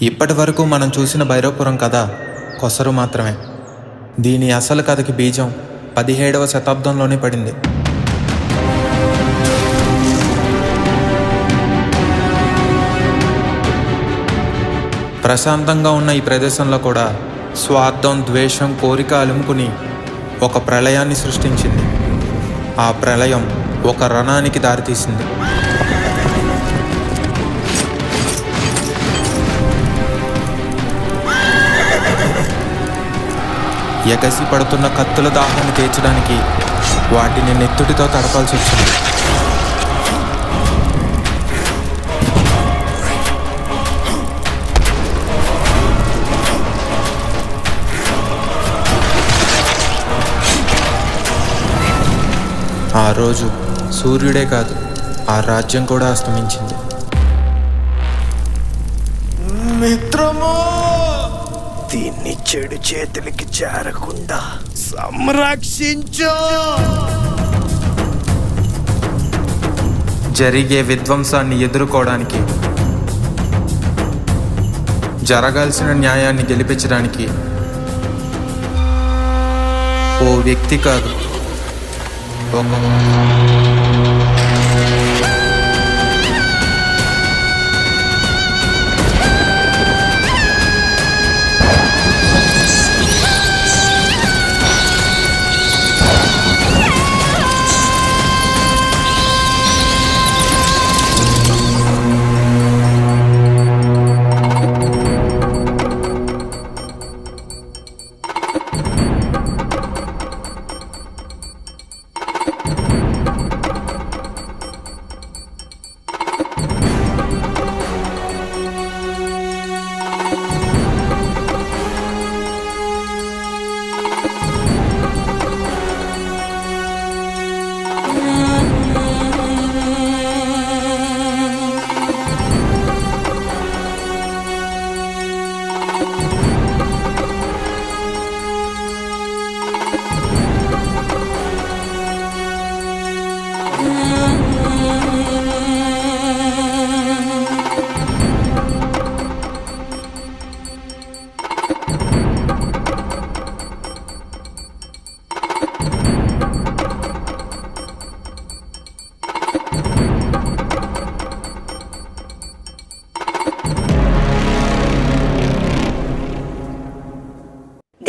ఇప్పటి వరకు మనం చూసిన భైరవపురం కథ కొసరు మాత్రమే. దీని అసలు కథకి బీజం 17వ శతాబ్దంలోనే పడింది. ప్రశాంతంగా ఉన్న ఈ ప్రదేశంలో కూడా స్వార్థం, ద్వేషం, కోరిక అలుముకుని ఒక ప్రళయాన్ని సృష్టించింది. ఆ ప్రళయం ఒక రణానికి దారితీసింది. ఎగసి పడుతున్న కత్తుల దాహాన్ని తీర్చడానికి వాటిని నెత్తుటితో తడపాల్సి వచ్చింది. ఆ రోజు సూర్యుడే కాదు, ఆ రాజ్యం కూడా అస్తమించింది. మిత్రమా, దీన్ని చెడు చేతులకి చేరకుండా సంరక్షించు. జరిగే విధ్వంసాన్ని ఎదుర్కోవడానికి, జరగాల్సిన న్యాయాన్ని గెలిపించడానికి ఓ వ్యక్తి కాదు,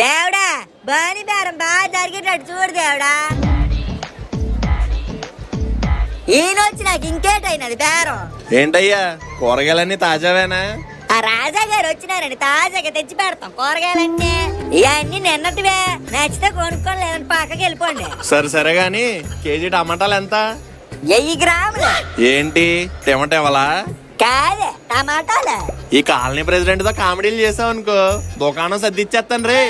దేవుడా బాని బేరం బాగా జరిగేటట్టు చూడు దేవుడా. ఈయనొచ్చి నాకు ఇంకేటైనది బేరం. ఏంటయ్యా, కూరగాయలన్నీ తాజావేనా? ఆ రాజా గారు వచ్చినారని తాజాగా తెచ్చి పెడతాం కూరగాయలన్నీ. ఇవన్నీ నిన్నటివే, నచ్చితే కొనుక్కొని లేదంటే పక్కకి వెళ్ళిపోండి. సరే గాని కేజీ టమాటాలు ఎంత? 1000 గ్రాములు. ఏంటి టమాటా కాదే టమాటాలు. ఈ కాలనీ ప్రెసిడెంట్ తో కామెడీలు చేసావు అనుకో, దుకాణం సర్దిచ్చేస్తాను రే.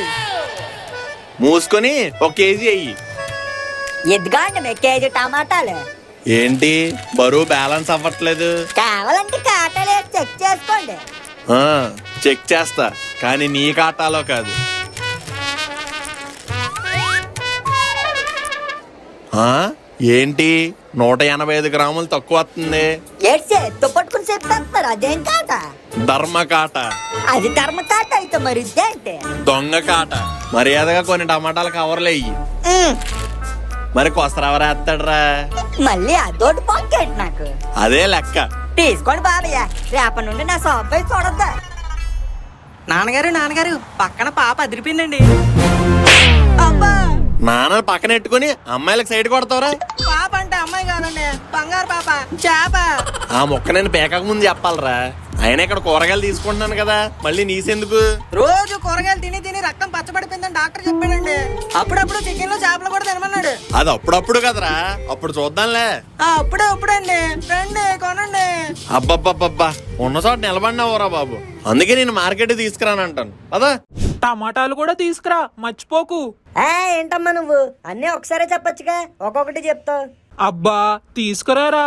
మూసుకొని 1 కేజీ అయ్యి. ఎద్దుగాండి కేజీ టమాటాలు. ఏంటి బరువు బ్యాలెన్స్ అవ్వట్లేదు? కావాలంటే కాటాలు చెక్ చేసుకోండి. చెక్ చేస్తా, కానీ నీ కాటాలో కాదు. ఏంటి 185 గ్రాములు తక్కువ వస్తుంది? ఎత్తు పట్టుకుని చెప్పేస్తారు, అదేం కాట? ధర్మ కాట. అది ధర్మ కాట అయితే మరి ఇదేంటి? దొంగ కాట. మర్యాదగా కొన్ని టమాటాలు కవర్లు అయ్యి. మరి కొసరవరేస్తాడరా? మళ్ళీ అదోటి పాకెట్ నాకు. అదే లెక్క. తీసుకోండి బాబయ్య, రేపటి నుండి నా షాప్ పై చూడద్దా. నాన్నగారు పక్కన పాప అదిరిపోయిందండి. అబ్బా, నాన్న పక్కన పెట్టుకుని అమ్మాయిలకు సైడ్ కొడతావరా? పాప అంటే అమ్మాయి కాదండి, బంగారు పాప, చేప. ఆ మొక్క నేను పేకక ముందు చెప్పాలరా. అయినా ఇక్కడ కూరగాయలు తీసుకుంటున్నాను కదా, మళ్ళీ నీసెందుకు? రోజు కూరగాయలు తిని రక్తం పచ్చబడిపోయిందని డాక్టర్ చెప్పాడండి. అప్పుడప్పుడు చికెన్ లో చేపలు కూడా తినమన్నాడు. అది అప్పుడప్పుడు కదరా, అప్పుడు చూద్దాంలే. అప్పుడండి రండి కొనండి. అబ్బబ్బబ్బబ్బా, ఉన్న చోట నిలబడినావురా బాబు. అందుకే నేను మార్కెట్ తీసుకురానంటాను. అదా టమాటాలు కూడా తీసుకురా, మర్చిపోకు. ఏంటమ్మా నువ్వు అన్నీ ఒకసారి చెప్పొచ్చుగా, ఒక్కొక్కటి చెప్తావు. అబ్బా తీసుకురారా.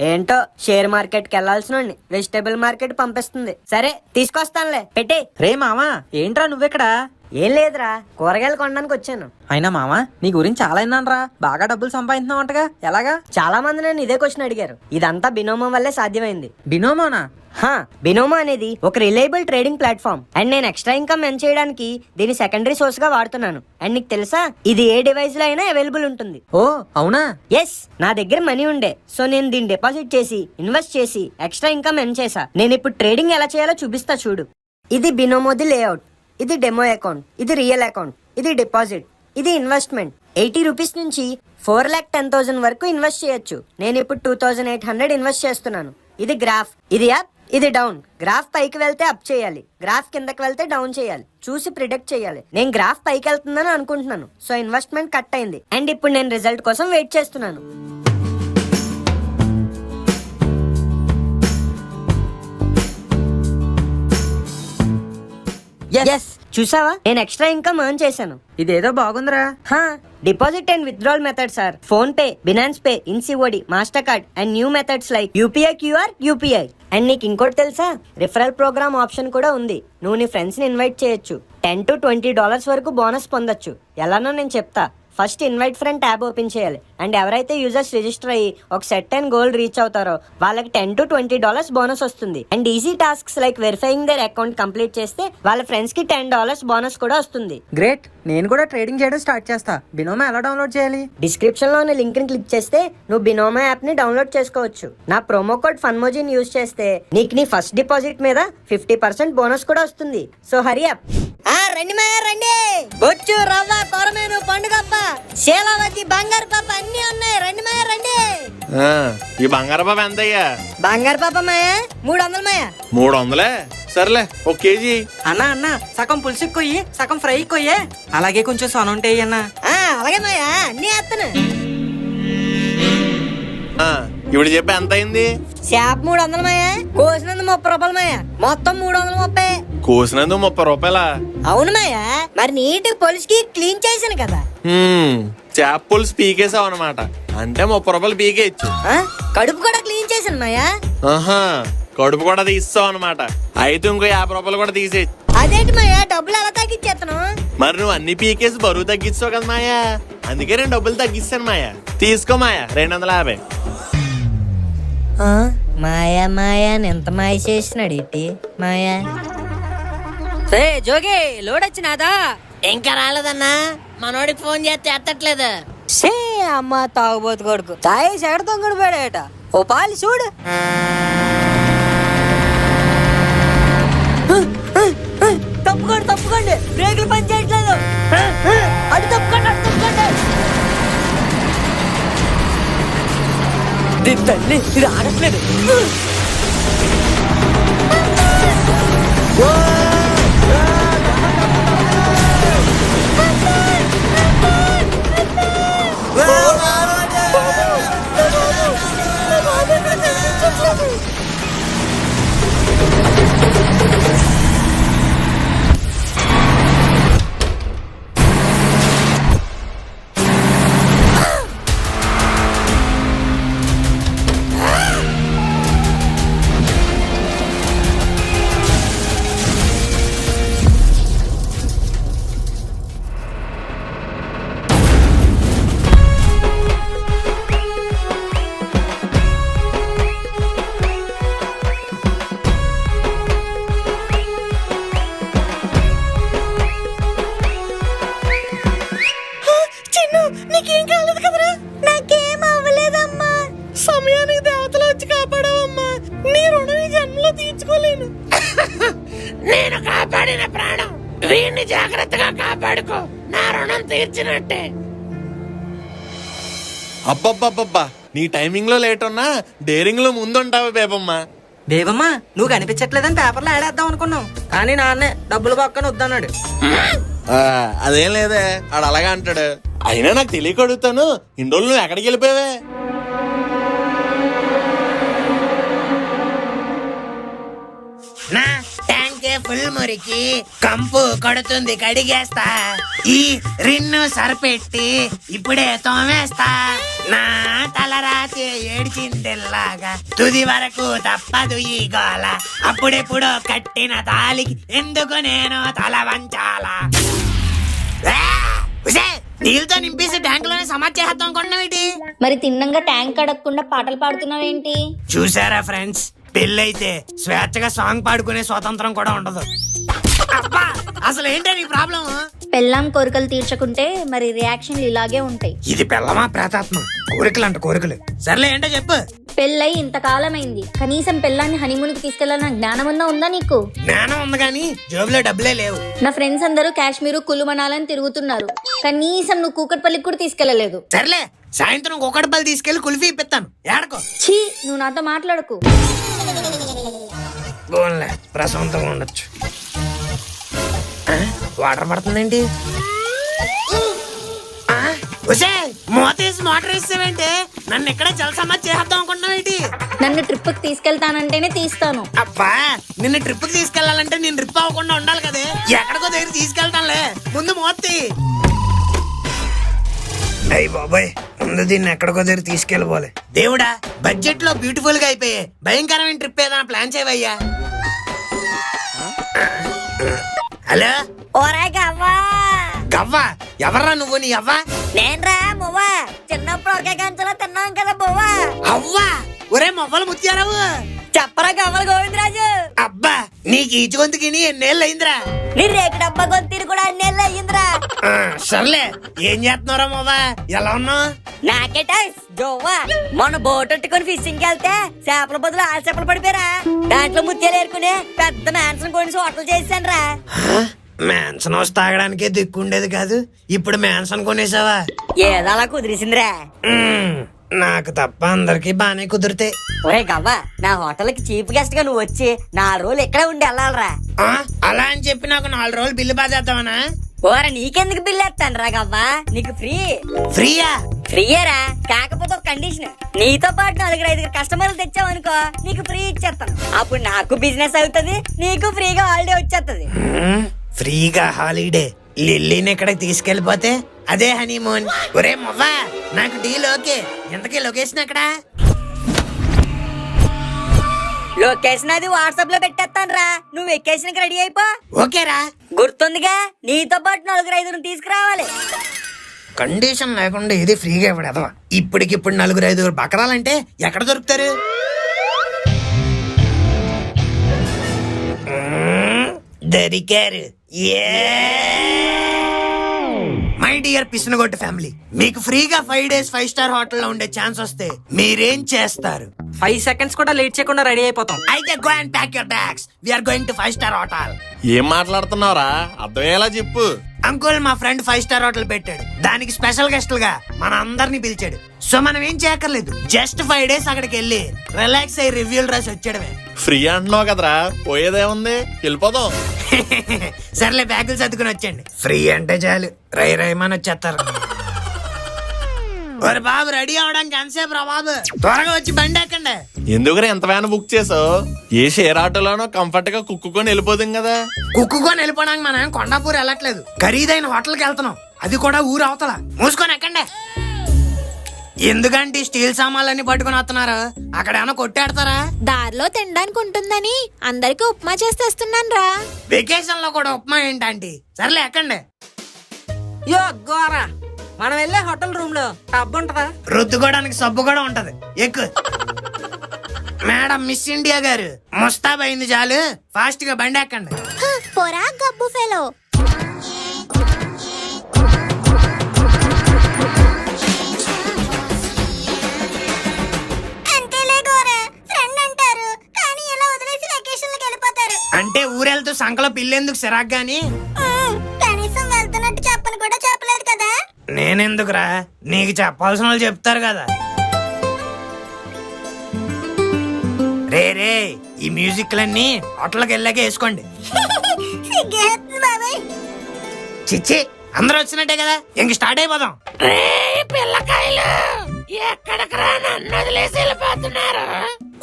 ఏంటో షేర్ మార్కెట్ కి వెళ్లాల్సిన వెజిటేబుల్ మార్కెట్ పంపిస్తుంది. సరే తీసుకొస్తానులే, పెట్టి. రే మామా, ఏంట్రా నువ్వెక్కడ? ఏం లేదురా, కూరగాయలు కొనడానికి వచ్చాను. అయినా మామ నీ గురించి చాలా విన్నానురా, బాగా డబ్బులు సంపాదిస్తున్నావు అంటగా, ఎలాగా? చాలా మంది నన్ను ఇదే క్వశ్చన్ అడిగారు. ఇదంతా బినోమో వల్లే సాధ్యమైంది. బినోమోనా? బినోమో అనేది ఒక రిలయబుల్ ట్రేడింగ్ ప్లాట్ఫామ్ అండ్ నేను ఎక్స్ట్రా ఇన్కమ్ ఎర్న్ చేయడానికి దీని సెకండరీ సోర్స్ గా వాడుతున్నాను. అండ్ నీకు తెలుసా, ఇది ఏ డివైస్ లో అయినా అవైలబుల్ ఉంటుంది. ఓ అవునా? ఎస్, నా దగ్గర మనీ ఉండే, సో నేను దీన్ని డిపాజిట్ చేసి ఇన్వెస్ట్ చేసి ఎక్స్ట్రా ఇన్కమ్ ఎర్న్ చేసా. నేను ఇప్పుడు ట్రేడింగ్ ఎలా చేయాలో చూపిస్తా చూడు. ఇది బినోమోది లేఅవుట్, ఇది డెమో అకౌంట్, ఇది రియల్ అకౌంట్, ఇది డిపాజిట్, ఇది ఇన్వెస్ట్మెంట్. 80 రూపీస్ నుంచి 4,10,000 వరకు ఇన్వెస్ట్ చేయొచ్చు. నేను ఇప్పుడు 2,800 ఇన్వెస్ట్ చేస్తున్నాను. ఇది గ్రాఫ్, ఇది అప్, ఇది డౌన్. గ్రాఫ్ పైకి వెళ్తే అప్ చేయాలి, గ్రాఫ్ కిందకి వెళ్తే డౌన్ చేయాలి. చూసి ప్రిడిక్ట్ చేయాలి. నేను గ్రాఫ్ పైకి వెళ్తుందని అనుకుంటున్నాను, సో ఇన్వెస్ట్మెంట్ కట్ అయింది. అండ్ ఇప్పుడు నేను రిజల్ట్ కోసం వెయిట్ చేస్తున్నాను. Yes. చూసావా, నేను ఎక్స్ట్రా ఇన్కమ్ ఎర్న్ చేశాను. ఇదేదో బాగుందిరా. Deposit and withdrawal methods are PhonePe, Binance pay, ఇన్సిఓడి, Mastercard and new methods like UPI, QR, UPI. And నీకు ఇంకోటి తెలుసా, రిఫరల్ ప్రోగ్రామ్ ఆప్షన్ కూడా ఉంది. నువ్వు నీ ఫ్రెండ్స్ ని ఇన్వైట్ చేయొచ్చు. $10 to $20 వరకు బోనస్ పొందొచ్చు. ఎలానో నేను చెప్తా. First invite friend tab open చేయాలి. అండ్ ఎవరైతే యూజర్స్ రిజిస్టర్ అయ్యి ఒక సెట్ అండ్ గోల్ రీచ్ అవుతారో వాళ్ళకి $10 to $20 బోనస్ వస్తుంది. And easy tasks like verifying there account complete చేస్తే వాళ్ళ ఫ్రెండ్స్ కి $10 బోనస్ కూడా వస్తుంది. గ్రేట్, నేను కూడా ట్రేడింగ్ చేయడం స్టార్ట్ చేస్తా. బినోమో ఎలా డౌన్లోడ్ చేయాలి? డిస్క్రిప్షన్ లో ఉన్న లింక్ ని క్లిక్ చేస్తే నువ్వు బినోమో యాప్ ని డౌన్లోడ్ చేసుకోవచ్చు. నా ప్రోమో కోడ్ ఫన్మోజిన్ యూజ్ చేస్తే నీకు నీ ఫస్ట్ డిపాజిట్ మీద 50% బోనస్ కూడా వస్తుంది. So Hari up. రండి మాయా రండి. బొచ్చు, రవ్వ, కొరమేను, పండుగప్ప, శీలావతి, బంగారు పాప అన్ని ఉన్నాయి. రండి మాయా రండి. ఈ బంగారు పాప ఎంతయ్యా? బంగారు పాప మాయా 300 మాయా. 300? సర్లే, 1 కేజీ. అన్న సగం పులుసుకి కొయ్యి, సగం ఫ్రై కొయ్యే, అలాగే కొంచెం సొన ఉంటాయి అన్న. అలాగే మాయా, అన్ని వేస్తాను. ఇప్పుడు చెప్పి ఎంత అయింది? చేప 300 మాయా, కోసినందు 30 రూపాయలు మాయా, మొత్తం 330. కోసినందుకు 30 రూపాయలా? అవును మాయా, మరి నీట్ పొలిసికి క్లీన్ చేశాను కదా. చేప పులుసు పీకేసావు అనమాట, అంటే 30 రూపాయలు పీకేయచ్చు. కడుపు కూడా క్లీన్ చేశాను మాయా. ఆహా, కడుపు కూడా తీస్తావు అనమాట. అయితే ఇంకో 50 రూపాయలు కూడా తీసేయచ్చు. అదేంటి మాయా, డబ్బులు ఎలా తగ్గించేస్తాను? మరి నువ్వు అన్ని పీకేసి బరువు తగ్గిస్తావు కదా మాయా, అందుకే నేను డబ్బులు తగ్గిస్తాను మాయా. తీసుకో మాయా, 250. మాయా మాయా ఎంత మాయ చేసినాడు ఇట్టి మాయా. జోగి లోడ్ వచ్చినాదా? ఇంకా రాలేదన్నా, మనోడికి ఫోన్ చేస్తే ఎత్తట్లేదు. సే అమ్మ తాగుబోతు కొడుకు తాయి చెడతో గడిపాడట. ఓ పాలి చూడు. తప్పుకోండి, బ్రేకులు పని చేయట్లేదు. అటు తప్పుకోండి. తల్లి ఇది ఆడట్లేదు. నీకేం కాలేదు కదరా? నాకేం అవ్వలేదమ్మా. సమయానికి దేవతలు వచ్చి కాపాడావమ్మా. నీ రుణం ఈ జన్మలో తీర్చుకోలేను. నేను కాపాడిన ప్రాణం వీడిని జాగ్రత్తగా కాపాడుకో, నా రుణం తీర్చినట్టే. అబ్బబ్బబ్బబ్బా, నీ టైమింగ్ లో లేట్ ఉన్నా డేరింగ్ లో ముందుంటావా బేబమ్మా? బేబమ్మా, నువ్వు కనిపించట్లేదని పేపర్లో ఆడేద్దాం అనుకున్నాం, కానీ నాన్నే డబ్బులు పక్కన వద్దన్నాడు. అదేం లేదే, ఆడు అలాగా అంటాడు. అయినా నాకు తెలియక అడుగుతాను, ఇన్ని రోజులు నువ్వు ఎక్కడికి వెళ్ళిపోయావే? నా ట్యాంకే ఫుల్ మురికి కంపు కొడుతుంది కడిగేస్తా ఈ రిన్ను సరిపెట్టి ఇప్పుడే తోమేస్తా నా తలరాతి ఏడ్చిందిలాగా తుది వరకు తప్పదు ఈ గోల అప్పుడెప్పుడో కట్టిన తాలికి ఎందుకు నేను తల వంచాలా నీళ్ళతో నింపేసి ట్యాంక్ లోనే సమాధి చేద్దాం అనుకుంటున్నావేంటి మరి తిన్నంగా ట్యాంక్ కడగకుండా పాటలు పాడుతున్నావేంటి? చూసారా ఫ్రెండ్స్, పెళ్ళైతే స్వేచ్ఛగా సాంగ్ పాడుకునే స్వాతంత్రం కూడా ఉండదు. అబ్బా అసలు ఏంటో నీ ప్రాబ్లం? పెళ్ళాం కోరికలు తీర్చకుంటే మరి రియాక్షన్లు ఇలాగే ఉంటాయి. ఇది పెళ్ళమా ప్రేతాత్మ? కోరికలు అంట కోరికలు. సర్లే ఏంటో చెప్పు. పెళ్ళై ఇంతకాలమైంది, కనీసం పెళ్ళాన్ని హనీమూన్కి తీసుకెళ్లాలన్న జ్ఞానమన్నా ఉందా నీకు? జ్ఞానం ఉంది కానీ జోబులో డబ్బులే లేవు. నా ఫ్రెండ్స్ అందరూ కాశ్మీరు కులుమనాలని తిరుగుతున్నారు, కనీసం నువ్వు కూకట్పల్లికి కూడా తీసుకెళ్లలేదు. సర్లే సాయంత్రం ఒకటిపల్లి తీసుకెళ్లి కుల్ఫీ ఇప్పిస్తాను. ఏడకో. ఛీ, నువ్వు నాతో మాట్లాడకు. బోన్లే ప్రశాంతంగా ఉండొచ్చు. వాటర్ పడుతుందేంటి? మోతేసి మోటార్ వేసావేంటి? నన్ను ఇక్కడే జలసమ్మా చేద్దాం అనుకుంటున్నావేంటి? నన్ను ట్రిప్ కి తీసుకెళ్తానంటేనే తీస్తాను. అబ్బా నిన్ను ట్రిప్ కి తీసుకెళ్లాలంటే నేను ట్రిప్ అవ్వకుండా ఉండాలి కదే. ఎక్కడికో దగ్గర తీసుకెళ్తానులే, ముందు మోత్తి. అయ్యి బాబాయ్, ముందు దీన్ని ఎక్కడికో దగ్గర తీసుకెళ్ళిపోలే. దేవుడా, బడ్జెట్ లో బ్యూటిఫుల్ గా అయిపోయే భయంకరమైన ట్రిప్ ఏదైనా ప్లాన్ చేయవయ్యా. హలో ఓరే గవ్వా. గవ్వా? ఎవర్రా నువ్వు? నీ అవ్వా? నేన్రా మువ్వా. చిన్నప్పుడు ఒకే గంటలో తిన్నాం కదా బువ్వా. అవ్వా? ఒరే మొవ్వలు ముత్యారావు, చెప్పరా గవ్వల గోవిందరాజు. అబ్బా నీకు ఈచు గొంతుకి ఎన్నేళ్ళు అయిందిరా? నీ రేకు డబ్బా గొంతీరు కూడా అన్నేళ్ళు అయ్యిందిరా. సర్లే ఏం చేస్తున్నారా మొవ్వా? ఎలా ఉన్నావు? నాకేట జోవా. మొన్న బోటెట్టుకుని ఫిషింగ్ వెళ్తే చేపల బదులు ఆ చేపలు పడిపోయారా. దాంట్లో ముత్యాలు ఏరుకుని పెద్ద మ్యాన్షన్ కొని హోటల్ చేశాను రా. మ్యాన్షన్ హౌస్ తాగడానికే దిక్కుండేది కాదు, ఇప్పుడు మ్యాన్షన్ కొనేసావా? ఏదో అలా కుదిరిసిందిరా. నాకు తప్ప అందరికి బానే కుదిరితే. ఒరే గవ్వ, నా హోటల్ కి చీఫ్ గెస్ట్ గా నువ్వు వచ్చి 4 రోజులు ఇక్కడే ఉండి వెళ్ళాలరా. అలా అని చెప్పి నాకు 4 రోజులు బిల్లు బాధేద్దామనా? ఓరే నీకెందుకు బిల్లు వేస్తాను రా గవ్వ, నీకు ఫ్రీ. ఫ్రీయా? ఫ్రీయేరా, కాకపోతే ఒక కండిషన్. నీతో పాటు 4-5 కస్టమర్లు తెచ్చావనుకో నీకు ఫ్రీ ఇచ్చేస్తాను. అప్పుడు నాకు బిజినెస్ అవుతుంది, నీకు ఫ్రీగా హాలిడే వచ్చేస్తుంది. ఫ్రీగా హాలిడే? లిల్లీని ఎక్కడికి తీసుకెళ్లిపోతే అదే హనీమూన్. ఒరే మొవ్వా, నాకు డీల్ ఓకే. ఎంతకీ లొకేషన్ ఎక్కడా? లొకేషన్ అది వాట్సాప్ లో పెట్టేస్తాను రా, నువ్వు వెకేషన్ కి రెడీ అయిపో. ఓకేరా. గుర్తుందిగా, నీతో పాటు 4-5 తీసుకురావాలి. కండిషన్ లేకుండా ఇది ఫ్రీగా ఇవ్వడేదవా? ఇప్పటికిప్పుడు 4-5 బకరాలంటే ఎక్కడ దొరుకుతారు? దొరికారు. మై డియర్ పిసినగొట్టు ఫ్యామిలీ, మీకు ఫ్రీగా 5 days 5 star హోటల్ లో ఉండే ఛాన్స్ వస్తే మీరేం చేస్తారు? 5 seconds కూడా లేట్ చేయకుండా రెడీ అయిపోతాం. అయితే go and pack your bags, we are going to 5 star hotel. ఏం మాట్లాడుతున్నావురా? అర్థమయ్యేలా చెప్పు. అంకుల్, మా ఫ్రెండ్ 5 star హోటల్ పెట్టాడు, దానికి స్పెషల్ గెస్టులుగా మన అందరినీ పిలిచాడు. సో మనం ఏం చేయక్కర్లేదు, జస్ట్ 5 days అక్కడికి వెళ్ళి రిలాక్స్ అయ్యి రివ్యూలు రాసి వచ్చాడమే. ఫ్రీ అంటున్నావు కదరా, పోయేదేముంది, వెళ్ళిపోదాం. సర్లే బ్యాగులు సర్దుకుని వచ్చండి. ఫ్రీ అంటే చాలు రై రైమని వచ్చేస్తారు. ఒరే బాబు, రెడీ అవడానికి ఎంతసేపు రా బాబు? త్వరగా వచ్చి బండి ఎక్కండి. ఎందుకురా ఎంత వ్యాన్ బుక్ చేసావు? ఏ షేర్ ఆటోలోనో కంఫర్ట్ గా కుక్కుకొని వెళ్ళిపోతాం కదా. కుక్కుకొని వెళ్ళిపోవడానికి మనం కొండాపూర్ వెళ్ళట్లేదు, ఖరీదైన హోటల్కి వెళ్తున్నాం, అది కూడా ఊరు అవతల. మూసుకొని ఎక్కండి. ఎందుకంటే స్టీల్ సామాన్లన్నీ పట్టుకుని వస్తున్నారు, అక్కడ ఏమైనా కొట్టాడతారా? దారిలో తినడానికి ఉంటుందని అందరికి ఉప్మా చేసి తెస్తున్నాను రా. వెకేషన్ లో కూడా ఉప్మా ఏంటంటే? సర్లే ఎక్కండి. యో గోరా, మనం వెళ్ళే హోటల్ రూమ్ లో టబ్ ఉంటదా? రుద్దుకోవడానికి సబ్బు కూడా ఉంటది, ఎక్కు. మేడం మిస్ ఇండియా గారు, ముస్తాబైంది చాలు, ఫాస్ట్ గా బండి ఎక్కండి. పోరా గబ్బు ఫెలో. అంటే ఊరెళ్తూ సంకలో పిల్లెందుకు సిరాక్ గాని? కనీసం వెళ్తున్నట్టు చెప్పను కూడా చెప్పలేదు కదా. నేనెందుకురా, నీకు చెప్పాల్సిన వాళ్ళు చెప్తారు కదా. రే రే, ఈ మ్యూజిక్లన్నీ హోటల్కి వెళ్ళాక వేసుకోండి. చిచ్చి, అందరూ వచ్చినట్టే కదా, ఇంక స్టార్ట్ అయిపోదాం. పిల్లకాయలు ఎక్కడికి రా, నన్ను వదిలేసి వెళ్ళిపోతున్నారు.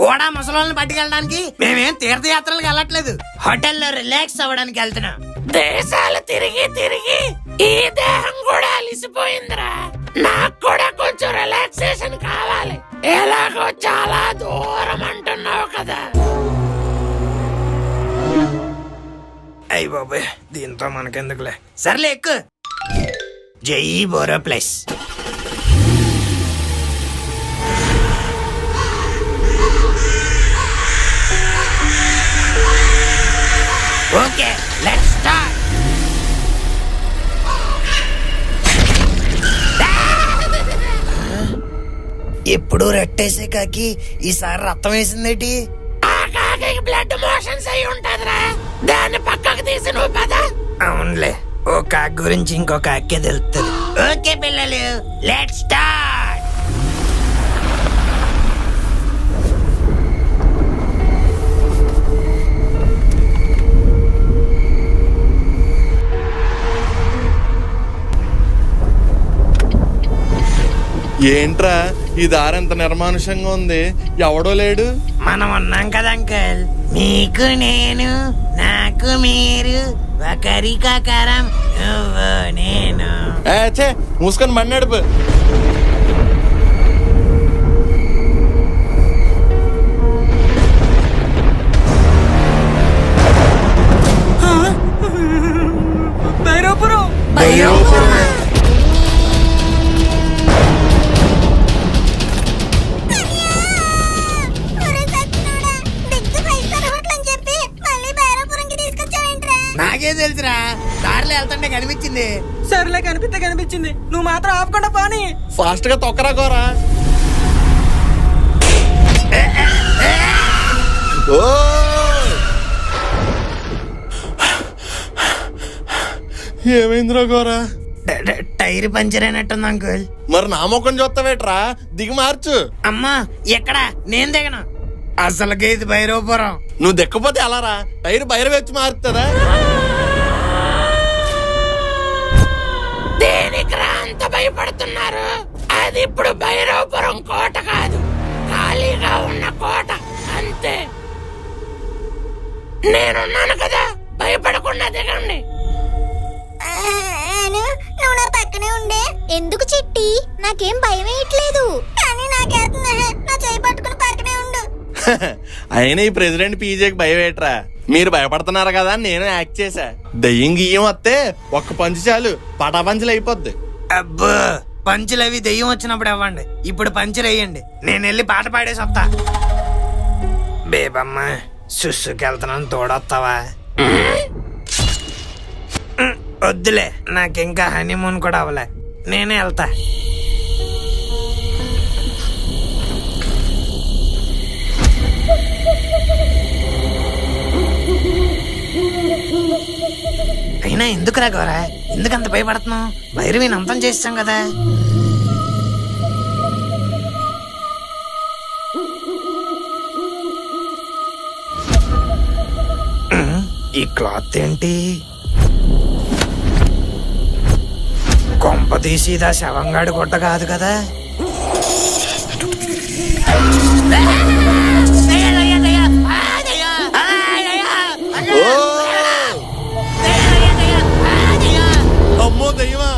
కూడా ముసలోళ్ళని పట్టుకెళ్ళడానికి మేమేం తీర్థయాత్రలకు వెళ్ళట్లేదు, హోటల్లో రిలాక్స్ అవ్వడానికి వెళ్తున్నాం. దేశాలు తిరిగి తిరిగి ఈ దేహం కూడా అలిసిపోయిందిరా. నాకు కూడా కొంచెం రిలాక్సేషన్ కావాలి. ఎలాగో చాలా దూరం అంటున్నావు కదా. అయ్య బాబాయ్, దీంతో మనకెందుకులే. సర్లే ఎక్కు. జై borrow plus. Okay, let's start. ఎప్పుడు రెట్టేసే కాకి ఈసారి రక్తం వేసిందేటి? ఆ కాకి బ్లడ్ మోషన్స్ అయి ఉంటదిరా, దాన్ని పక్కకు తీసి నువ్వు పద. అవునులే, ఓ కాకి గురించి ఇంకో కాకే తెలుస్తుంది. ఓకే పిల్లలు, లెట్స్ స్టార్ట్. ఏంట్రా ఈ దారి ఎంత నిర్మానుషంగా ఉంది, ఎవడో లేడు. మనం ఉన్నాం కదా అంకల్, మీకు నేను, నాకు మీరు, ఒకరికొకరం నువ్వు నేను. ఛే, మూసుకొని బండి నడుపు. నాకే తెలుసురా, దారిలో వెళ్తుంటే కనిపించింది. సర్లే, కనిపించింది, నువ్వు మాత్రం ఆపకుండా పోనీ. ఫాస్ట్ గా తొక్కరా కోరా. ఓ ఏమైందిరా గోరా? టైర్ పంచర్ అయినట్టుంది అంకుల్. మరి నా ముఖం చూస్తావేట్రా, దిగి మార్చు. అమ్మా ఎక్కడా, నేను దిగను. అసలుకే ఇది భైరవపురం. నువ్వు దిక్కపోతే ఎలారా, టైర్ బయట వచ్చి మారుతుందా? దేనికిరా అంత భయపడుతున్నారు? అది ఇప్పుడు భైరవపురం కోట కాదు, ఖాళీగా ఉన్న కోట అంతే. నేనున్నాను కదా, భయపడకుండా దిగండి. నువ్వు నా పక్కనే ఉండే. ఎందుకు చిట్టి? నాకేం భయం వేయట్లేదు, కానీ నాకేస్తుంది. నా చేయి పట్టుకుని పక్కనే ఉండు. అయినా ఈ ప్రెసిడెంట్ పీజేకి భయం ఏంట్రా? మీరు భయపడుతున్నారు కదా అని నేను యాక్ట్ చేశా. దయ్యం గియ్యం వస్తే ఒక్క పంచు చాలు, పటాపంచులు అయిపోద్ది. అబ్బో, పంచులు అవి దెయ్యం వచ్చినప్పుడు ఇవ్వండి, ఇప్పుడు పంచులు వేయండి. నేను వెళ్ళి పాట పాడేసి వస్తా. బేబమ్మ, సుస్సుకెళ్తున్నాను, తోడొస్తావా? వద్దులే, నాకింకా హనీమూన్ కూడా అవ్వలే, నేనే వెళ్తా. అయినా ఎందుకురా గోరా, ఎందుకంత భయపడుతున్నావు? భైరవిని అంతం చేస్తాం కదా. ఈ క్లాత్ ఏంటి? కొంప తీసిదా శవంగాడి గుడ్డ కాదు కదా? అమ్మో దయ్యమా!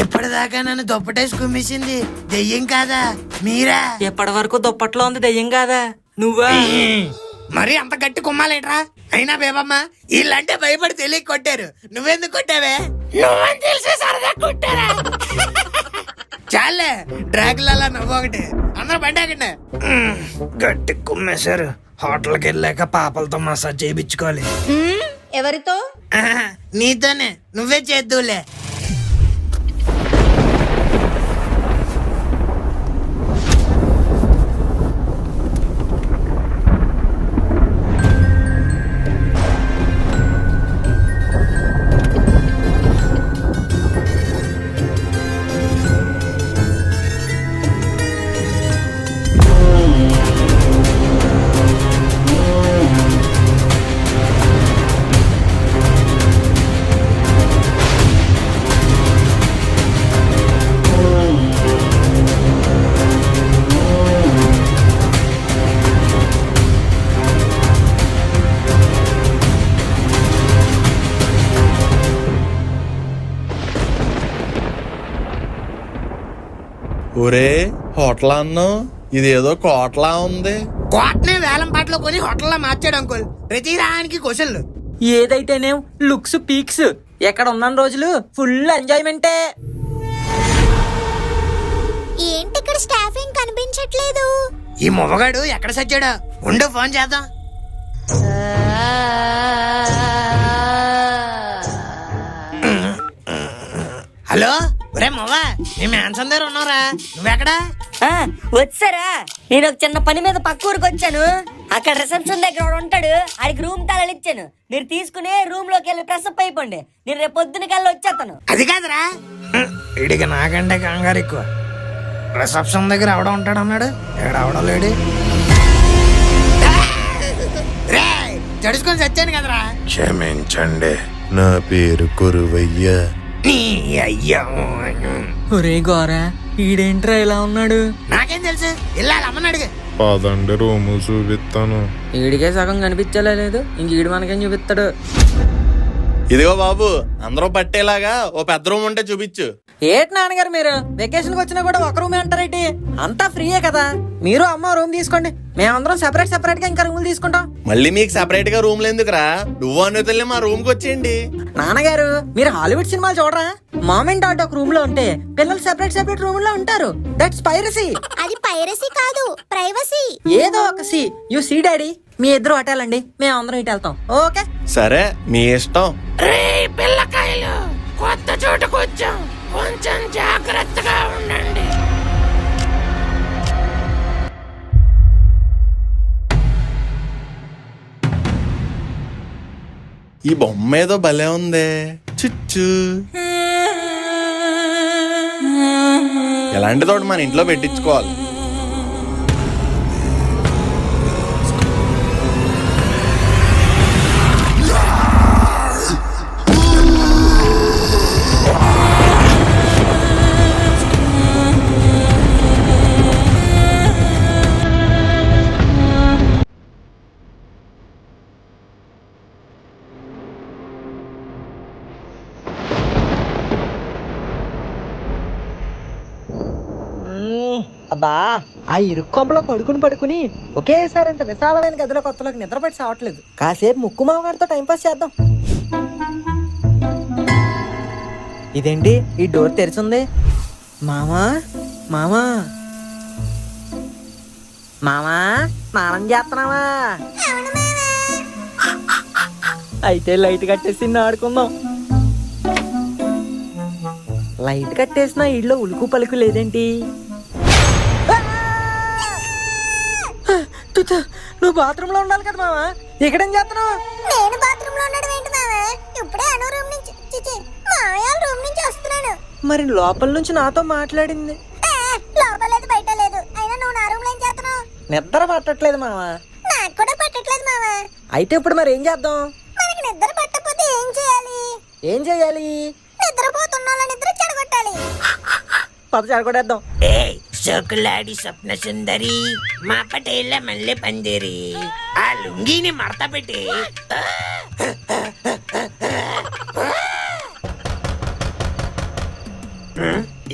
ఎప్పటిదాకా నన్ను దుప్పటేసి కుమ్మేసింది దెయ్యం కాదా మీరా? ఎప్పటి వరకు దుప్పట్లో ఉంది, దెయ్యం కాదా నువ్వా? మరి అంత గట్టి కుమ్మాలేట్రా? అయినా బేబమ్మ, వీళ్ళంటే భయపడి తెలియక కొట్టారు, నువ్వెందుకు కొట్టావే? నువ్వని తెలిసే సరదా కొట్టారా? చాలే, డ్రాగులలా నువ్వు ఒకటి. అందరూ బండి గట్టి కుమ్మేశారు. హోటల్కి వెళ్ళాక పాపలతో మసాజ్ చేయించుకోవాలి. ఎవరితో? నీతోనే, నువ్వే చేద్దులే. ఒరే హోటల్ అన్నావు ఇదేదో కోటలా ఉంది. కోటనే వేలం పాటలో కొని హోటల్లో మార్చాడు అంకుల్. ప్రతి దానికి క్వశ్చన్లు. ఏదైతేనే లుక్స్ పీక్స్. ఎక్కడ ఉన్న రోజులు ఫుల్ ఎంజాయ్మెంటే. ఏంటి ఇక్కడ స్టాఫ్ ఏం కనిపించట్లేదు? ఈ మొమ్మగాడు ఎక్కడ సచ్చాడు? ఉండు ఫోన్ చేద్దాం. హలో ఒరే మొవ్వ, నీ మ్యాన్సన్ దగ్గర ఉన్నారా? నువ్వెక్కడా? వచ్చారా? నేను ఒక చిన్న పని మీద పక్క ఊరికి వచ్చాను. అక్కడ రిసెప్షన్ దగ్గర ఒకడు ఉంటాడు, ఆడికి రూమ్ తాళాలు ఇచ్చాను. మీరు తీసుకుని రూమ్ లోకి వెళ్ళి ఫ్రెష్ అప్ అయిపోండి. నేను రేపు పొద్దునకల్లా వచ్చేస్తాను. అది కాదురా, ఇడికి నాకంటే కంగారు ఎక్కువ. రిసెప్షన్ దగ్గర ఎవడ ఉంటాడు అన్నాడు, ఎవడో లేడు. రే జడుచుకొని చచ్చాను కదరా. క్షమించండి, నా పేరు కురువయ్య. నీ అయ్యా. ఒరే గోరా, ఈడేంట్రా ఇలా ఉన్నాడు? నాకేం తెలుసు, ఇల్లాలి అమ్మని అడిగి. పదండి రూము చూపిస్తాను. ఈడికే సగం కనిపించలే లేదు, ఇంక ఈడు మనకేం చూపిస్తాడు? ఇదిగో బాబు, అందరూ పట్టేలాగా ఓ పెద్ద రూమ్ ఉంటే చూపించు. ఏటి నాన్నగారు, మీరు వెకేషన్ కి వచ్చినా కూడా ఒక రూమే అంటారేంటి? అంతా ఫ్రీయే కదా. మీరు అమ్మ రూమ్ తీసుకోండి, మేమందరం సెపరేట్ గా ఇంకా రూములు తీసుకుంటాం. మళ్ళీ మీకు సెపరేట్ గా రూమ్లు ఎందుకురా? నువ్వు అనుతల్లి మా రూమ్ కి వచ్చేయండి. నాన్నగారు, మీరు హాలీవుడ్ సినిమాలు చూడరా? మామ్ అండ్ డాడ్ ఒక రూమ్ లో ఉంటే పిల్లలు సెపరేట్ రూమ్ లో ఉంటారు. That's piracy. అది పైరసీ కాదు, ప్రైవసీ. ఏదో ఒక సి. యు సీ డాడీ, మీ ఇద్దరు అటెళ్ళండి, మేము అందరం ఇటు వెళ్తాం. ఓకే సరే, మీ ఇష్టం. రే పిల్లకాయలు, కొత్త చోటుకు వచ్చాం, కొంచెం జాగ్రత్తగా ఉండండి. ఈ బొమ్మ ఏదో భలే ఉంది. చుచ్చు, ఎలాంటి తోటి మన ఇంట్లో పెట్టించుకోవాలి. అబ్బా, ఆ ఇరుక్కొంపలో పడుకుని ఒకేసారి ఇంత విశాలమైన గదిలో కొత్తలోకి నిద్రపట్టి సావట్లేదు. కాసేపు ముక్కు మామగారితో టైంపాస్ చేద్దాం. ఇదేంటి ఈ డోర్ తెరిచింది? మామా మామా మామా, స్నానం చేస్తున్నావా? అయితే లైట్ కట్టేసి ఆడుకుందాం. లైట్ కట్టేసిన ఇళ్ళో ఉలుకు పలుకు లేదేంటి? నువ్వు బాత్రూమ్ లో ఉండాలి కదా మావా, ఇక్కడేం చేస్తున్నావు? నేను బాత్రూమ్ లో ఉండడం ఏంటి మావా? ఇప్పుడే అను రూమ్ నుంచి మాయాల రూమ్ నుంచి వస్తున్నాను. మరి లోపల నుంచి నాతో మాట్లాడింది. లోపల లేదు, బయట లేదు. అయినా నువ్వు నా రూమ్ లో ఏం చేస్తున్నావు? నిద్ర పట్టట్లేదు మావా. నాకు కూడా పట్టట్లేదు మావా. అయితే ఇప్పుడు మరి ఏం చేద్దాం? మనకి నిద్ర పట్టకపోతే ఏం చేయాలి? ఏం చెయ్యాలి? నిద్రపోతున్న వాళ్ళ నిద్ర చెడగొట్టాలి. పద చెడగొట్టేద్దాం. సోకులాడి స్వప్న సుందరి, మా పటేళ్ళ మల్లె పందిరి, ఆ లుంగీని మడత పెట్టి.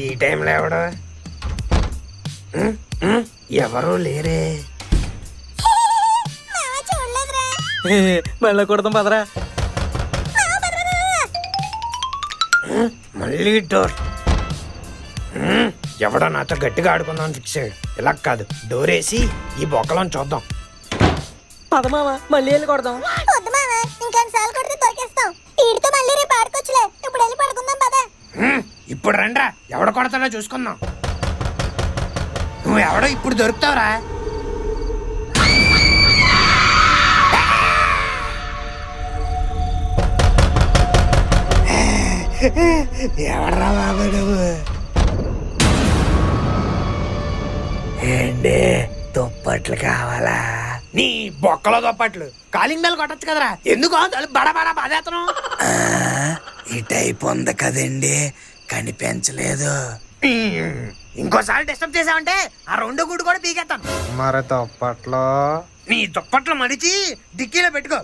ఈ టైంలో ఎవడు? ఎవరు లేరే. మావా చూడలేదురా. మళ్ళీ కొడదాం పదరా. మళ్ళీ డోర్. ఎవడో నాతో గట్టిగా ఆడుకుందాం ఫిక్స్ అయ్యాడు. ఇలా కాదు, డోర్ వేసి ఈ బొక్కలను చూద్దాం. పద మావా, మళ్ళీ వెళ్ళి కొడదాం. వద్దు మావా, ఇంకొన్నిసార్లు కొడితే దొరికేస్తాం. వీడితో మళ్ళీ రేపు ఆడుకోవచ్చులే. ఇప్పుడు వెళ్ళి పడుకుందాం పద. ఇప్పుడు రండ్రా, ఎవడ కొడతాడో చూసుకుందాం. నువ్వు ఎవడో ఇప్పుడు దొరుకుతావురా. ఎవడరా బాబు నువ్వు? ఏంటి దుప్పట్లు కావాలా? నీ బొక్కలో దుప్పట్లు కాలింగ్ బెల్ కొట్టచ్చు కదరా. ఎందుకు బడబడ బాధేతను? ఈ టైప్ ఉంది కదండి, కనిపించలేదు. ఇంకోసారి డిస్టర్బ్ చేసావంటే ఆ రెండో గుడ్డు కూడా పీకేస్తాను. మరి దుప్పట్లో నీ దుప్పట్లు మడిచి డిక్కీలో పెట్టుకో.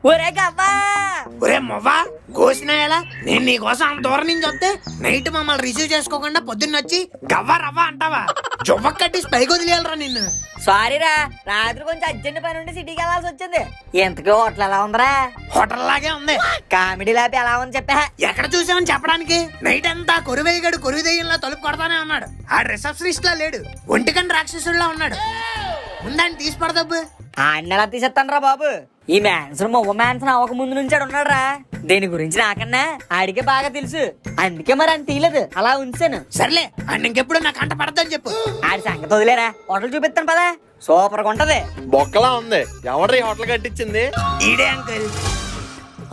ఒరే గవ్వా ఒరే మొవ్వా కోసినా ఎలా? నేను నీ కోసం అంత దూరం నుంచి వస్తే నైట్ మమ్మల్ని రిసీవ్ చేసుకోకుండా పొద్దున్న వచ్చి గవ్వ రవ్వ అంటావా? జువ్వ కట్టి పైకి వదిలేయాలరా నిన్ను. సారీ రా, రాత్రి కొంచెం అర్జెంట్ పని ఉండి సిటీకి వెళ్ళాల్సి వచ్చింది. ఎంతకీ హోటల్ ఎలా ఉందిరా? హోటల్ లాగే ఉంది. కామెడీ ల్యాబ్ ఎలా ఉంది చెప్పా? ఎక్కడ చూసామని చెప్పడానికి? నైట్ అంతా కొరువేయగాడు కొరువు దెయ్యంలా తలుపు కొడతానే ఉన్నాడు. ఆ రిసెప్షనిస్ట్ లా లేడు, ఒంటికని రాక్షసుడిలా ఉన్నాడు. ఉందని తీసి పడదబ్బు. ఆయన ఎలా తీసేస్తాను బాబు? ఈ మ్యాన్సన్ మొవ్వ మ్యాన్సన్ అవ్వక ముందు నుంచి ఉన్నాడు రా. దీని గురించి నాకన్నా ఆడికే బాగా తెలుసు, అందుకే మరి అని తీయలేదు, అలా ఉంచాను. సర్లే అండ్ ఇంకెప్పుడు నాకు అంట పడద్దని చెప్పు. ఆడి సంగతి వదిలేరా, హోటల్ చూపిస్తాను పదా, సూపర్ గా ఉంటది. బొక్కలా ఉంది. ఎవరి హోటల్ కట్టించింది? ఈడే అంకుల్.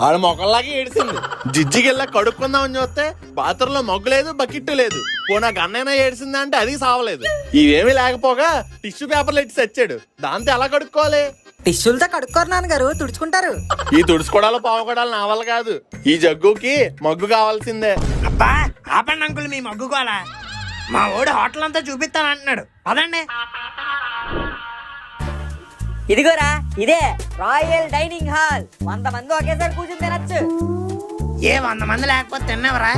ఆడ మొక్కల్లాగే ఏడిసింది. జిజ్జిగిల్లా కడుక్కుందామని చూస్తే బాత్రూంలో మగ్గు లేదు, బకెట్ లేదు. పోనా గన్నైనా ఏడిసిందా అంటే అది సావలేదు. ఇవేమీ లేకపోగా టిష్యూ పేపర్లు ఎట్టి తెచ్చాడు. దాంతో ఎలా కడుక్కోవాలి? టిష్యూలతో కడుక్కోరు నాన్నగారు, తుడుచుకుంటారు. ఈ తుడుచుకోవడాలు పావుకోవడాలు నా వల్ల కాదు. ఈ జగ్గుకి మగ్గు కావాల్సిందే. అబ్బా ఆపండి అంకుల్ మీ మగ్గుకోవాలా? మా ఓడి హోటల్ అంతా చూపిస్తాను అంటున్నాడు. అదండి ఇదిగోరా, ఇదే రాయల్ డైనింగ్ హాల్. 100 మంది ఒకేసారి కూర్చుని తినచ్చు. ఏ 100 మంది లేకపోతే తిన్నావరా?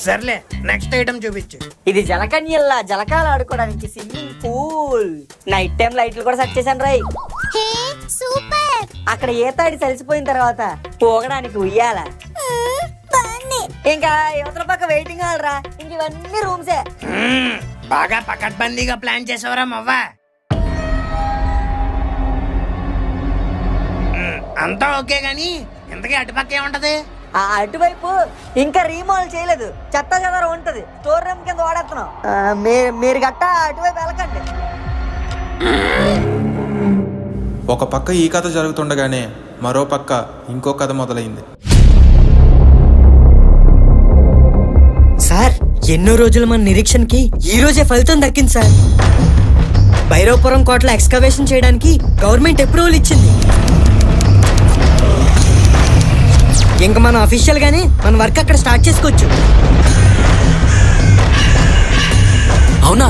సర్లే నెక్స్ట్ ఐటమ్ చూపించు. ఇది జలకన్యల్లా జలకాలు ఆడుకోవడానికి స్విమ్మింగ్ పూల్. నైట్ టైం లైట్లు కూడా సెట్ చేశాను రై. హే సూపర్. అక్కడ ఈతాడి కలిసిపోయిన తర్వాత పోగడానికి ఉయ్యాల. బాగుంది. ఇంకా యువతల పక్క వెయిటింగ్ హాల్ రా. ఇంక ఇవన్నీ రూమ్సే. బాగా పకడ్బందీగా ప్లాన్ చేసావరా మవ్వా. అంతా ఓకే గాని ఇంతకీ అటుపక్క ఏముంటది? ఆ అటువైపు ఇంకా రీమోడల్ చేయలేదు, చెత్త చెదర ఉంటది. స్టోర్ రూమ్ కింద వాడేస్తున్నాం. మీరు గట్ట అటువైపు వెళ్ళకండి. ఒక పక్క ఈ కథ జరుగుతుండగానే మరో పక్క ఇంకో కథ మొదలైంది. సార్, ఎన్నో రోజుల మన నిరీక్షణకి ఈ రోజే ఫలితం దక్కింది సార్. భైరవపురం కోటలో ఎక్స్కవేషన్ చేయడానికి గవర్నమెంట్ అప్రూవల్ ఇచ్చింది. ఇంకా మనం అఫీషియల్ గానే మన వర్క్ అక్కడ స్టార్ట్ చేసుకోవచ్చు. అవునా?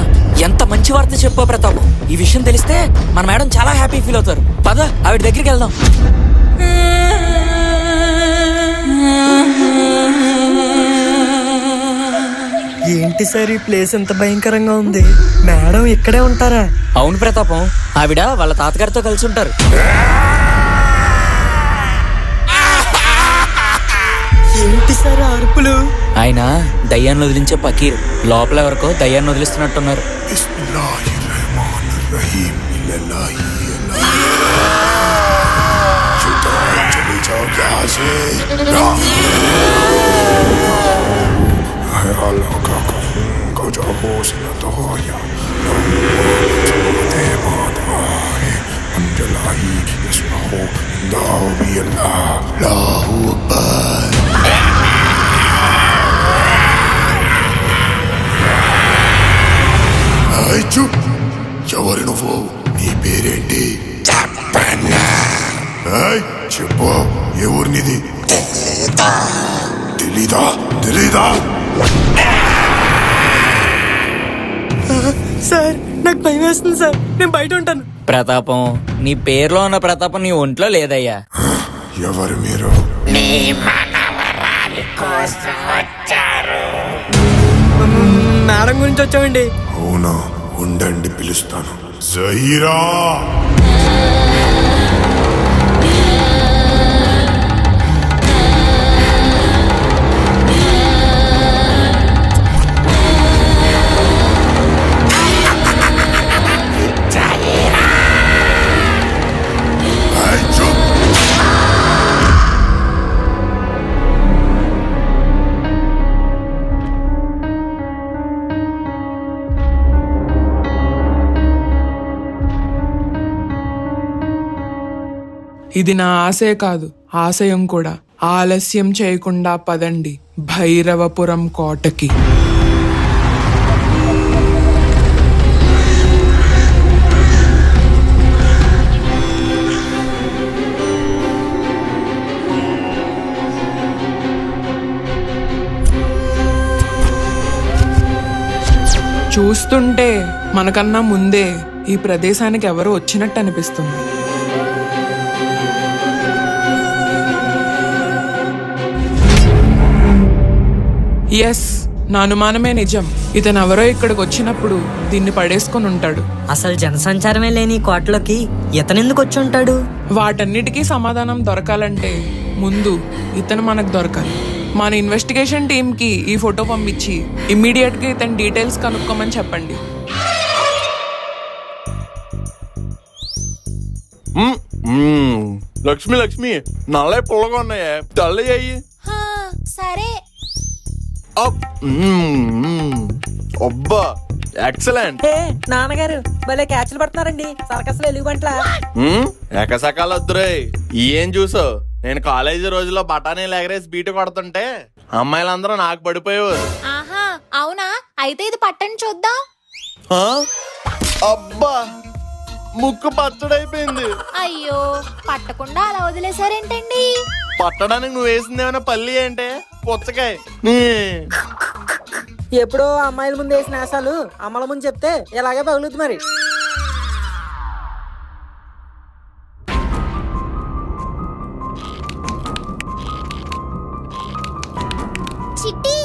ఎంత మంచి వార్త చెప్పో ప్రతాపం. ఈ విషయం తెలిస్తే మన మేడం చాలా హ్యాపీ ఫీల్ అవుతారు. పద ఆవిడ దగ్గరికి వెళ్దాం. ఏంటి సార్ ఈ ప్లేస్ ఎంత భయంకరంగా ఉంది? మేడం ఇక్కడే ఉంటారా? అవును ప్రతాపం, ఆవిడ వాళ్ళ తాతగారితో కలిసి ఉంటారు. ఏంటి సార్ అరుపులు? ఆయన దయ్యాన్ని వదిలించే పకీరు. లోపల ఎవరికో దయ్యాన్ని వదిలిస్తున్నట్టున్నారు. ఎవరు నువ్వు? నీ పేరేంటి? చెప్పు, ఏ ఊరినిది? తెలీదా? తెలీదా? సార్ నాకు భయం వేస్తుంది సార్, నేను బయట ఉంటాను. ప్రతాపం, నీ పేరులో ఉన్న ప్రతాపం నీ ఒంట్లో లేదయ్యా. ఎవరు మీరు? మేడం గురించి వచ్చామండి. అవునా, ఉండండి పిలుస్తాను. జహీరా, ఇది నా ఆశే కాదు, ఆశయం కూడా. ఆలస్యం చేయకుండా పదండి భైరవపురం కోటకి. చూస్తుంటే మనకన్నా ముందే ఈ ప్రదేశానికి ఎవరో వచ్చినట్టు అనిపిస్తుంది. ఎస్, నా అనుమానమే నిజం. ఇతను ఎవరో ఇక్కడికి వచ్చినప్పుడు దీన్ని పడేసుకొని ఉంటాడు. అసలు జనసంచారమే లేని ఈ కోటలోకి ఇతనెందుకు వచ్చి ఉంటాడు? వాటన్నిటికీ సమాధానం దొరకాలంటే ముందు ఇతను మనకు దొరకాలి. మన ఇన్వెస్టిగేషన్ టీంకి ఈ ఫోటో పంపించి ఇమ్మీడియట్గా ఇతని డీటెయిల్స్ కనుక్కోమని చెప్పండి. లక్ష్మి లక్ష్మి నల్ల పుల్లగా ఉన్నాయా, తెల్లవి అయ్యి. సరే. అబ్బా ఎక్సలెంట్. నాన్నగారు భలే క్యాచ్లు పడుతున్నారండి, సర్కస్లో ఎలుగుబంట్ల. ఎకసకాలు వద్దురే. ఏం చూసావు? నేను కాలేజీ రోజుల్లో బఠానీలు ఎగరేసి బీటు కొడుతుంటే అమ్మాయిలందరూ నాకు పడిపోయేవారు. ఆహా అవునా? అయితే ఇది పట్టని చూద్దాం. అబ్బా ముక్కు పచ్చడైపోయింది. అయ్యో, పట్టకుండా అలా వదిలేసారేంటండి? పట్టడానికి నువ్వు వేసిందేమైనా పల్లి అంటే పుచ్చకాయ. ఎప్పుడో అమ్మాయిల ముందు వేసిన ఆశాలు అమ్మల ముందు చెప్తే ఇలాగే పగులుద్ది మరి. చిట్టి,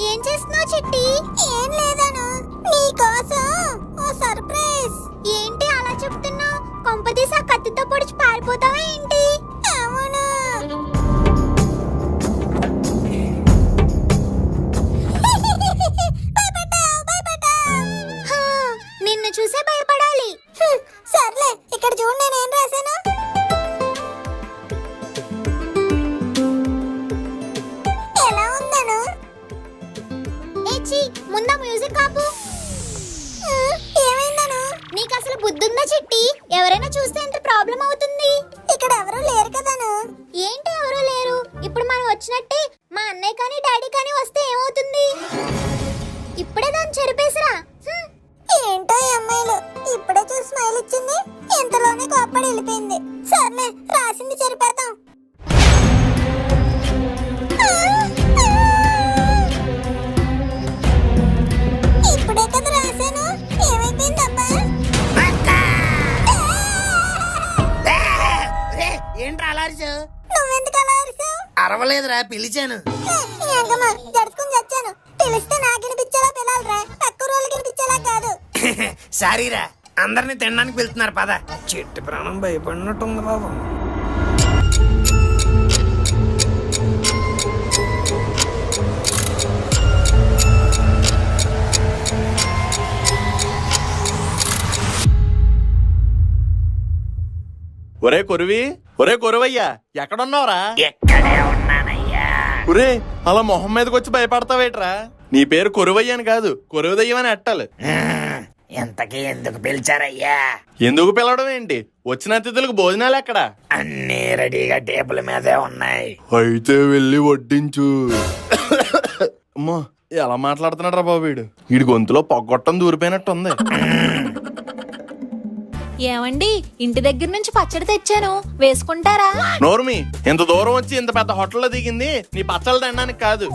ఏం చేస్తున్నావు చిట్టి? ఏం లేదను, నీకోసం ఓ సర్ప్రైజ్. ఏంటి అలా చెప్తున్నావు? కొంపదీసి ఆ కత్తితో పొడిచి పారిపోతావా ఏంటి? అవును. నిన్ను చూసే భయపడాలి. సర్లే, ఇక్కడ చూడు నేనేం రాశాను. ఎలా ఉందను? ముందా మ్యూజిక్ ఆపు. ఏమైందను? నీకు అసలు బుద్ధుందా చిట్టి? ఎవరైనా చూస్తే ఎంత ప్రాబ్లం అవుతుంది. ఇక్కడ ఎవరు లేరు కదను. ఏంటి ఎవరు లేరు? ఇప్పుడు మనం వచ్చినట్టే మా అన్నయ్య కానీ డాడీ కానీ వస్తే ఏమవుతుంది? ఇప్పుడే దాన్ని చెరిపేసిరా. ఏంటో ఈ అమ్మాయిలు, ఇప్పుడే చూసి స్మైల్ ఇచ్చింది, ఇంతలోనే కోప్పడి వెళ్ళిపోయింది. సర్లే, రాసింది చెరిపేద్దాం. ఇప్పుడే కదా రాశాను, ఏమైపోయిందబ్బా? ఏంట్రా అలర్చు? నువ్వెందుకు అలా అరిసావు? అరవలేదురా, పిలిచాను. జడుచుకుని చచ్చాను. పిలిస్తే నాకు వినిపించేలా పిలాలరా, తక్కువ రోజులకి వినిపించేలా కాదు. సారీరా, అందరినీ తినడానికి వెళ్తున్నారు పద. చెట్టు ప్రాణం భయపడినట్టుంది బాబు. ఒరే కొరువి, ఒరే కొరువయ్యా, ఎక్కడున్నావురా? ఎక్కడే ఉన్నానయ్యా. ఒరే అలా మొహం మీదకి వచ్చి భయపడతావేట్రా? నీ పేరు కొరువయ్య అని కాదు, కొరువుదయ్యం అని ఎట్టాలి. ఎంతకీ ఎందుకు పిలిచారయ్యా? ఎందుకు పిలవడం ఏంటి? వచ్చిన అతిథులకు భోజనాలు ఎక్కడ? అన్నీ రెడీగా టేబుల్ మీదే ఉన్నాయి. అయితే వెళ్ళి వడ్డించు. అమ్మో ఎలా మాట్లాడుతున్నాడు రా బాబు వీడు. వీడి గొంతులో పొగ్గొట్టం దూరిపోయినట్టుంది. ఏమండి, ఇంటి దగ్గర నుంచి పచ్చడి తెచ్చాను, వేసుకుంటారా? నోర్మి, ఇంత దూరం వచ్చి ఇంత పెద్ద హోటల్లో దిగింది నీ పచ్చళ్ళు తినడానికి కాదు.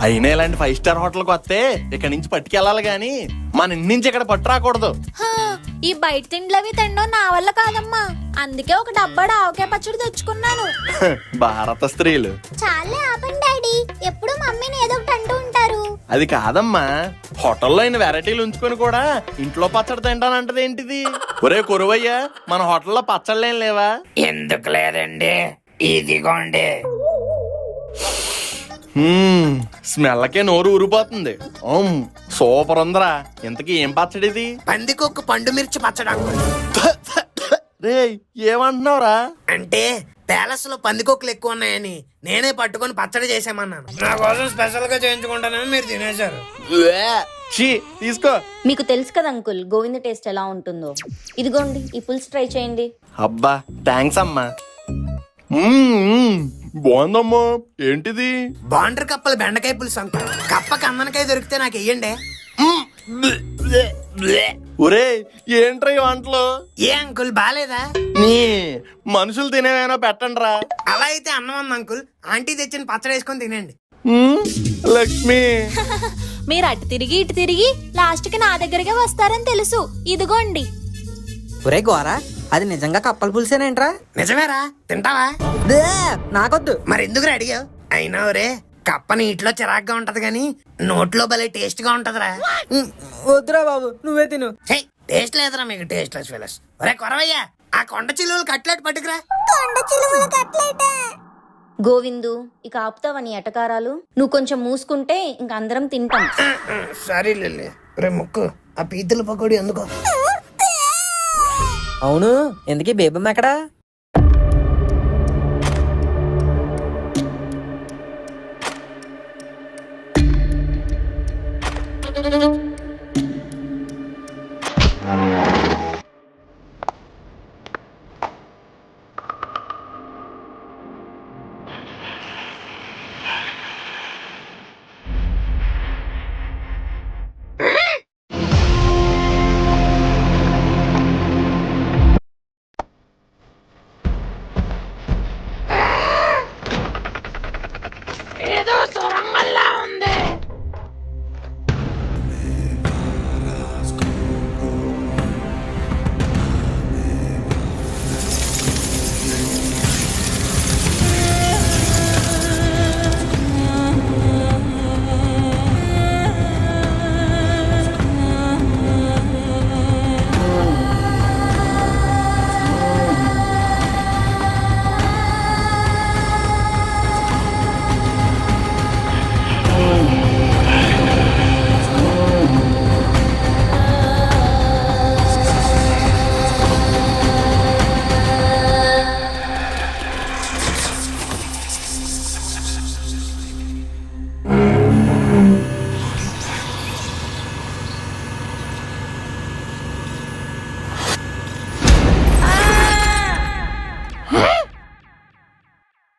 అయినా ఇలాంటి 5 స్టార్ హోటల్కి వస్తే ఇక్కడ నుంచి పట్టుకెళ్ళాలి గాని మన ఇంటి నుంచి ఇక్కడ పట్టు రాకూడదు. ఈ బయట తిండ్లవి తినడం నా వల్ల కాదమ్మా, అందుకే ఒక డబ్బాడు ఆవకాయ పచ్చడి తెచ్చుకున్నాను. భారత స్త్రీలు. చాలే ఆపండి డాడీ, ఎప్పుడు మమ్మీని ఏదో ఒకటి అంటూ ఉంటారు. అది కాదమ్మా, హోటల్లో అయిన వెరైటీలు ఉంచుకొని కూడా ఇంట్లో పచ్చడి తింటానంటది ఏంటిది? ఒరే కొరువయ్య, మన హోటల్లో పచ్చళ్ళేం లేవా? ఎందుకు లేదండి, ఇదిగోండి. స్మెల్లకే నోరు ఊరిపోతుంది. సూపర్ ఉందరా. ఇంతకీ ఏం పచ్చడిది? పందికొక్కు పండు మిర్చి పచ్చడి అంకుల్. రే ఏమంటున్నావురా? అంటే ప్యాలెస్ లో పందికొక్కులు ఎక్కువ ఉన్నాయని నేనే పట్టుకొని పచ్చడి చేసామన్నాను. నా కోసం స్పెషల్ గా చేయించుకుంటానని మీరు తినేశారు. తీసుకో. మీకు తెలుసు కదా అంకుల్, గోవింద టేస్ట్ ఎలా ఉంటుందో. ఇదిగోండి, ఈ పులుసు ట్రై చేయండి. అబ్బా థ్యాంక్స్ అమ్మా. బాగుందమ్మా. ఏంటిది? బాండ్ర కప్పల బెండకాయ పులుసు అంకుల్. కప్ప కందనకాయ దొరికితే నాకు వెయ్యండి. ఒరే ఏంట్రా ఈ వంటలు? ఏ అంకుల్ బాలేదా? నీ మనుషులు తినేవేనా పెట్టండి రా. అలా అయితే అన్నం ఉంది అంకుల్, ఆంటీ తెచ్చిన పచ్చడి వేసుకొని తినండి. లక్ష్మి, మీరు అటు తిరిగి ఇటు తిరిగి లాస్ట్ కి నా దగ్గరకే వస్తారని తెలుసు. ఇదిగోండి. ఒరే గోరా, అది నిజంగా కప్పల పులుసేనేంట్రా? నిజమేరా, తింటావా? నాకొద్దు. మరి ఎందుకు అడిగావు? అయినా ఒరే కప్ప నీటిలో చిరాగ్గా ఉంటది గాని నోట్లో భలే టేస్ట్ గా ఉంటదిరా. వద్దురా బాబు, నువ్వే తిను. టేస్ట్ లేదురా మీకు, టేస్ట్ లెస్ ఫెలోస్. ఒరే కొరవయ్యా, ఆ కొండ చిలువలు కట్లెట్ పట్టుకురా. కొండ చిలువల కట్లెట. గోవిందు, ఇక ఆపుతావా నీ ఎటకారాలు? నువ్వు కొంచెం మూసుకుంటే ఇంక అందరం తింటాం. Sorry lily. రే ముక్కు, ఆ పీతల పకోడీ ఎందుకో. అవును, ఎందుకీ బేబమ్మ ఎక్కడా?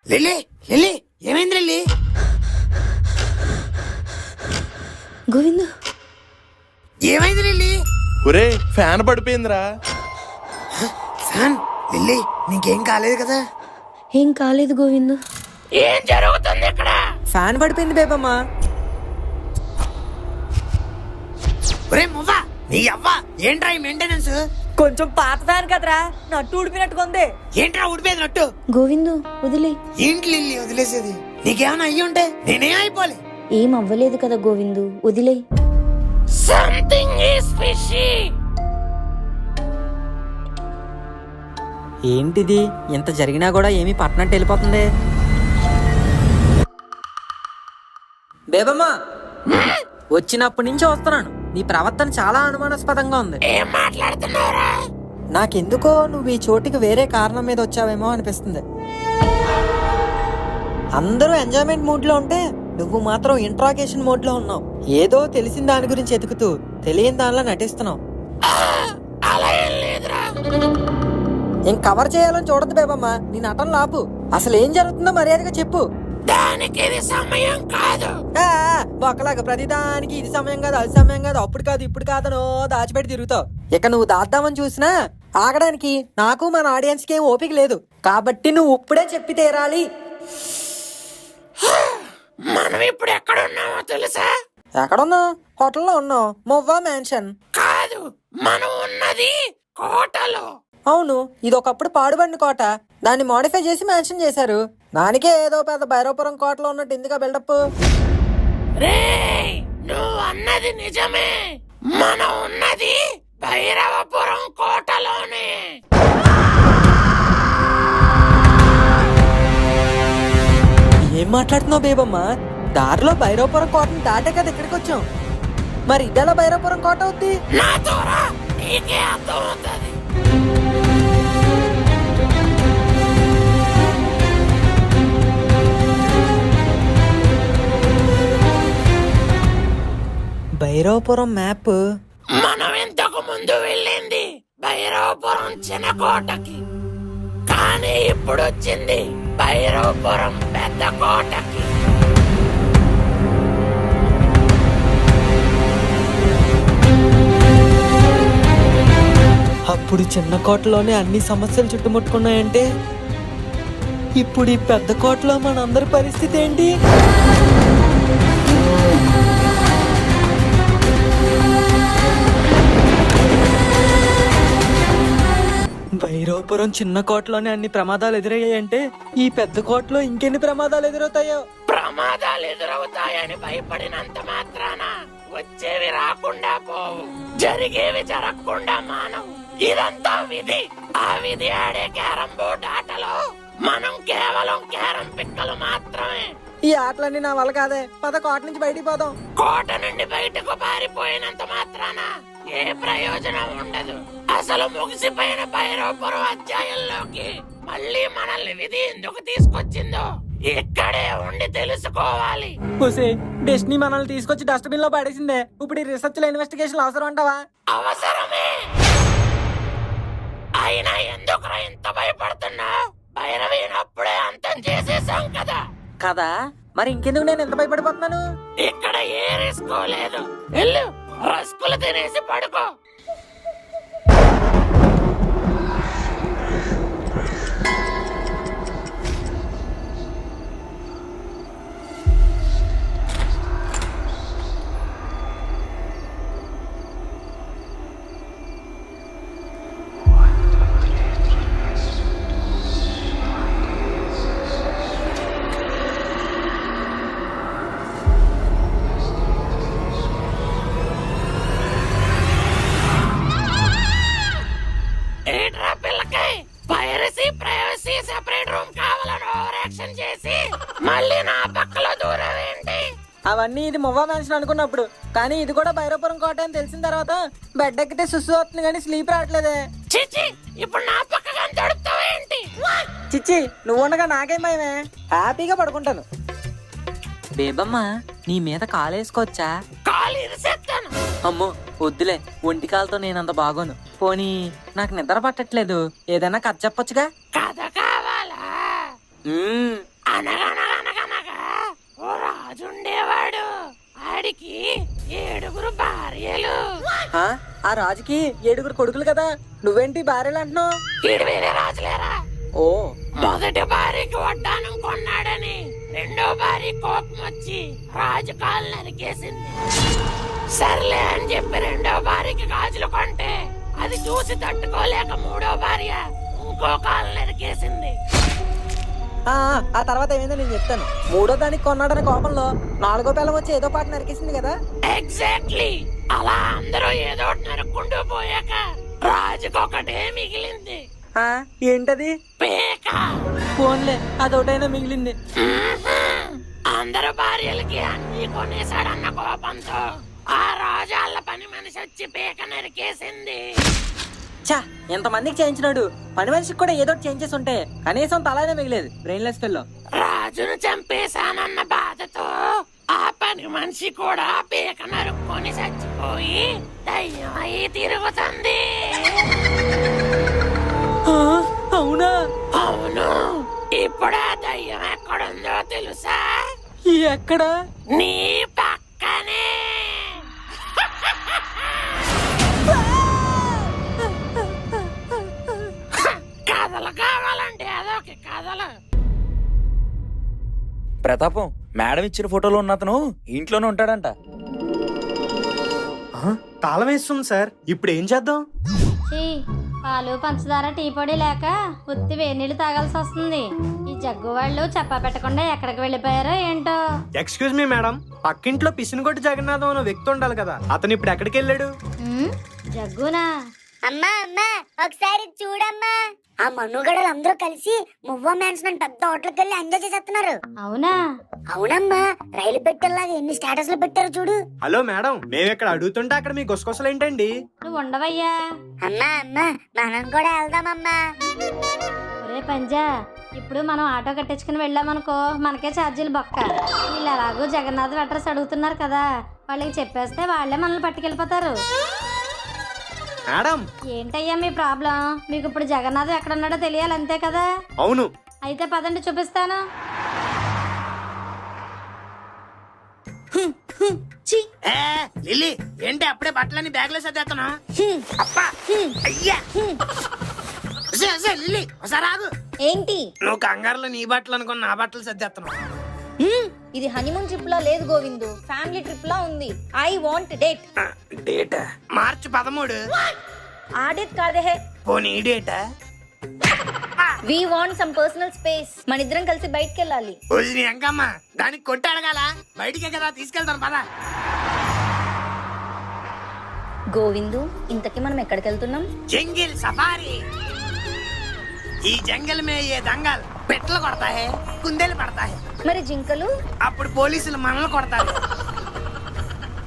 లిల్లీ లిల్లీ, ఏమైంది లిల్లీ? గోవిందు, ఏమైంది లిల్లీ? ఒరే ఫ్యాన్ పడిపోయిందిరా. ఫ్యాన్? లిల్లీ నీకేం కాలేదు కదా? ఏం కాలేదు గోవిందు. ఏం జరుగుతుంది ఇక్కడ? ఫ్యాన్ పడిపోయింది బేబమ్మ. ఒరే మువ్వ, నీ అవ్వ ఏంట్రా ఈ మెయింటెనెన్స్? కొంచెం పాత ఫ్యాన్ కదరా, నట్టు ఊడిపోయినట్టుకుంది. ఏంట్రా ఊడిపోయేది నట్టు? గోవిందు వదిలే. ఏంటి లిల్లీ వదిలేసేది? నీకేమైనా అయ్యి ఉంటే నేనేమైపోలే. ఏం అవ్వలేదు కదా గోవిందు, వదిలే. Something is fishy. ఏంటిది, ఇంత జరిగినా కూడా ఏమీ పట్టనట్టు వెళ్ళిపోతుంది? బేబమ్మ, వచ్చినప్పటి నుంచి వస్తున్నాను. నీ ప్రవర్తన చాలా అనుమానాస్పదంగా ఉంది. ఏం మాట్లాడుతున్నావురా? నాకెందుకో నువ్వు ఈ చోటికి వేరే కారణం మీద వచ్చావేమో అనిపిస్తుంది. అందరూ ఎంజాయ్మెంట్ మూడ్ లో ఉంటే నువ్వు మాత్రం ఇంట్రాగేషన్ మోడ్ లో ఉన్నావు. ఏదో తెలిసిన దాని గురించి ఎతుకుతూ తెలియని దానిలో నటిస్తున్నావు. అలా ఏం లేదురా. ఏం కవర్ చేయాలని చూడద్దు బేబమ్మ, నీ నటన లాపు. అసలు ఏం జరుగుతుందో మర్యాదగా చెప్పు. దానికి ఇది సమయం కాదు. బొక్కలాగా ప్రతిదానికి ఇది సమయం కాదు, అది సమయం కాదు, అప్పుడు కాదు ఇప్పుడు కాదనో దాచిపెట్టి తిరుగుతావు. ఇక నువ్వు దాద్దామని చూసినా ఆగడానికి నాకు మన ఆడియన్స్ కి ఏం ఓపిక లేదు. కాబట్టి నువ్వు ఇప్పుడే చెప్పి తీరాలి. మనం ఇప్పుడు ఎక్కడ ఉన్నామో తెలుసా? ఎక్కడున్నావు? హోటల్లో ఉన్నావు. మొవ్వా మ్యాన్షన్ కాదు, మనం ఉన్నది కోటలో. అవును, ఇది ఒకప్పుడు పాడుబడిన కోట. దాన్ని మోడిఫై చేసి మ్యాన్షన్ చేశారు. దానికే ఏదో పెద్ద భైరవపురం కోటలో ఉన్నట్టు ఎందుకు బిల్డప్? రేయ్, నువ్వు అన్నది నిజమే. మనం ఉన్నది భైరవపురం కోటలోనే. ఏం మాట్లాడుతున్నావు బేబమ్మ? దారిలో భైరవపురం కోటను దాటే కదా ఇక్కడికి వచ్చాం. మరి ఇదెలా భైరవపురం కోట అవుద్ది? నాతో రా, నీకే అర్థం అవుతుంది. భైరవపురం మ్యాప్. మనం ఇంతకు ముందు వెళ్ళింది భైరవపురం చిన్న కోటకి, కానీ ఇప్పుడు వచ్చింది భైరవపురం పెద్ద కోటకి. అప్పుడు చిన్న కోటలోనే అన్ని సమస్యలు చుట్టుముట్టుకున్నాయంటే ఇప్పుడు ఈ పెద్ద కోటలో మనందరి పరిస్థితి ఏంటి? భైరవ భైరవపురం చిన్న కోటలోనే అన్ని ప్రమాదాలు ఎదురయ్యాయంటే ఈ పెద్ద కోటలో ఇంకెన్ని ప్రమాదాలు ఎదురవుతాయో. ప్రమాదాలు ఎదురవుతాయని భయపడినంత మాత్రాన వచ్చేవి రాకుండా పోవు, జరిగేవి జరగకుండా మానవు. ఇదంతా విధి. ఆ విధి ఆడే క్యారం బోర్డ్ ఆటలో మనం కేవలం క్యారం పిక్కలు మాత్రమే. ఈ ఆటలన్నీ నా వల్ల కాదే, పద కోట నుంచి బయటికి పోదాం. కోట నుండి బయటకు పారిపోయినంత మాత్రాన ఏ ప్రయోజనం ఉండదు. అసలు ముగిసిపోయిన భైరవపురం అధ్యాయంలోకి మళ్ళీ మనల్ని విధి ఎందుకు తీసుకొచ్చిందో ఇక్కడే ఉండి తెలుసుకోవాలి. డెస్టినీ మనల్ని తీసుకొచ్చి డస్ట్బిన్ లో పడేసిందే. ఇప్పుడు ఈ రీసెర్చ్ ఇన్వెస్టిగేషన్ అవసరం అంటావా? అవసరమే. అయినా ఎందుకు ఇంత భయపడుతున్నా? భైరవైనప్పుడే అంతం చేసేసాం కదా. కదా, మరి ఇంకెందుకు నేను ఎంత భయపడిపోతున్నాను? ఇక్కడ ఏ రిస్క్ లేదు. వెళ్ళు, రస్కులు తినేసి పడుకో. సెపరేట్ రూమ్ కావాలని ఓవరాక్షన్ చేసి మళ్ళీ నా పక్కలో దూరం ఏంటి? అవన్నీ ఇది మువ్వా మ్యాన్షన్ అనుకున్నప్పుడు, కానీ ఇది కూడా భైరవపురం కోట అని తెలిసిన తర్వాత బెడ్ ఎక్కితే సుస్సు అవుతుంది కానీ స్లీప్ రావట్లేదే. చిచ్చి, ఇప్పుడు నా పక్కగా దొరుకుతావేంటి? చిచ్చి, నువ్వు ఉండగా నాకేం భయమే, హ్యాపీగా పడుకుంటాను. బేబమ్మ, నీ మీద కాలేసుకోవచ్చా? కాలు ఇరిసేస్తాను. అమ్మో వద్దులే, ఒంటి కాలతో నేనంత బాగోను. పోనీ నాకు నిద్ర పట్టట్లేదు, ఏదైనా కథ చెప్పొచ్చుగా? కథ కావాలా? అనగనగనగనగా ఓ రాజుండేవాడు. ఆడికి 7 భార్యలు. ఆ రాజుకి 7 కొడుకులు కదా, నువ్వేంటి భార్యలు అంటున్నావు? ఈడు వేరే రాజులేరా? ఓ, మొదటి భార్యకి వడ్డానం కొన్నాడని రెండో భార్య కోపం వచ్చి రాజు కాలు నరికేసింది. సర్లే అని చెప్పి రెండో భార్యకి గాజులు కొంటే అది చూసి తట్టుకోలేక మూడో భార్య ఇంకో కాలు నరికేసింది. ఆ తర్వాత ఏమైందో నేను చెప్తాను. మూడో దానికి కొన్నాడని కోపంలో 4వ పిల్లం వచ్చి ఏదో పాట నరికేసింది కదా. ఎగ్జాక్ట్లీ. అలా అందరూ ఏదో నరుక్కుంటూ పోయాక రాజుకి ఒకటే మిగిలింది. ఏంటది? పేక. ఫోన్లే, అదొకటైనా మిగిలింది. అందరు భార్యలకి అన్ని కొనేసాడన్న కోపంతో ఆ రాజు వాళ్ళ పని మనిషి వచ్చి పేక నరికేసింది. చా, ఎంతమందికి చేయించినాడు, పని మనిషికి కూడా ఏదో చేంజెస్ ఉంటే కనీసం తలానే మిగిలేదు. Brainless fellow. రాజును చంపేశానన్న బాధతో ఆ పని మనిషి కూడా పేక నరుక్కొని చచ్చిపోయి దయ్యమై తిరుగుతుంది. అవునా? అవును. ఇప్పుడు ఆ దయ్యం ఎక్కడుందో తెలుసా? ఎక్కడ? నీ పక్కనే. కథలు కావాలంటే అదొక కథలు. ప్రతాపం, మేడం ఇచ్చిన ఫోటోలో ఉన్న అతను ఇంట్లోనే ఉంటాడంట. తాళం వేస్తుంది సార్, ఇప్పుడు ఏం చేద్దాం? పాలు పంచదార టీ పొడి లేక ఉత్తి వేడినీళ్ళు తాగాల్సి వస్తుంది. ఈ జగ్గు వాళ్ళు చెప్పా పెట్టకుండా ఎక్కడికి వెళ్ళిపోయారో ఏంటో. ఎక్స్క్యూజ్ మీ మేడం, పక్కింట్లో పిసినగొట్టి జగన్నాథం అనే వ్యక్తి ఉండాలి కదా, అతను ఇప్పుడు ఎక్కడికి వెళ్ళాడు? జగ్గునా? అమ్మా అమ్మా ఒకసారి చూడమ్మా, ఆ మనుగడలు అందరూ కలిసి మువ్వా మ్యాన్షన్ పెద్ద హోటల్కి వెళ్ళి ఎంజాయ్ చేసేస్తున్నారు. అవునా? అవునమ్మా, రైలు పెట్టేలాగా ఎన్ని స్టేటస్లు పెట్టారు చూడు. హలో మేడం, మేము ఇక్కడ అడుగుతుంటే అక్కడ మీ గుసగుసలు ఏంటండి? నువ్వు ఉండవయ్యా. అమ్మా అమ్మా మనం కూడా వెళ్దామమ్మా. ఒరే పంజా, ఇప్పుడు మనం ఆటో కట్టించుకుని వెళ్ళామనుకో మనకే ఛార్జీలు బొక్క. వీళ్ళు ఎలాగో జగన్నాథ్ అడ్రస్ అడుగుతున్నారు కదా, వాళ్ళకి చెప్పేస్తే వాళ్ళే మనల్ని పట్టుకెళ్ళిపోతారు. మేడం, ఏంటయ్యా మీ ప్రాబ్లం? మీకు ఇప్పుడు జగన్నాథ్ ఎక్కడున్నాడో తెలియాలి అంతే కదా? అవును. అయితే పదండి చూపిస్తాను. లిల్లీ, ఏంటి అప్పుడే బట్టలని బ్యాగ్ లో సర్దేస్తున్నా? అప్పా, అయ్యా. లిల్లీ, ఒకసారి ఆగు. ఏంటి? నువ్వు కంగారులో నీ బట్టలు అనుకుని నా బట్టలు సర్దేస్తున్నావు. ఇది హనీమూన్ ట్రిప్ లా లేదు గోవిందు, ఫ్యామిలీ ట్రిప్ లా ఉంది. I want date. Date March 13. ఆ డేట్ కాదే. పోనీ data? We want some personal space. మన ఇద్దరం కలిసి బయటికి వెళ్ళాలి. వదిలి ఎంకమ్మ దానికి కొట్టి అడగాల, బయటికే కదా తీసుకెళ్తాను పద. గోవిందు, ఇంతకీ మనం ఎక్కడికి వెళ్తున్నాం? Jungle safari. ఈ జంగల్ మే ఏ దంగల్ పెట్లు కొడతాయి, కుందేలు పడతాయి. మరి జింకలు? అప్పుడు పోలీసులు మనల్ని కొడతారు.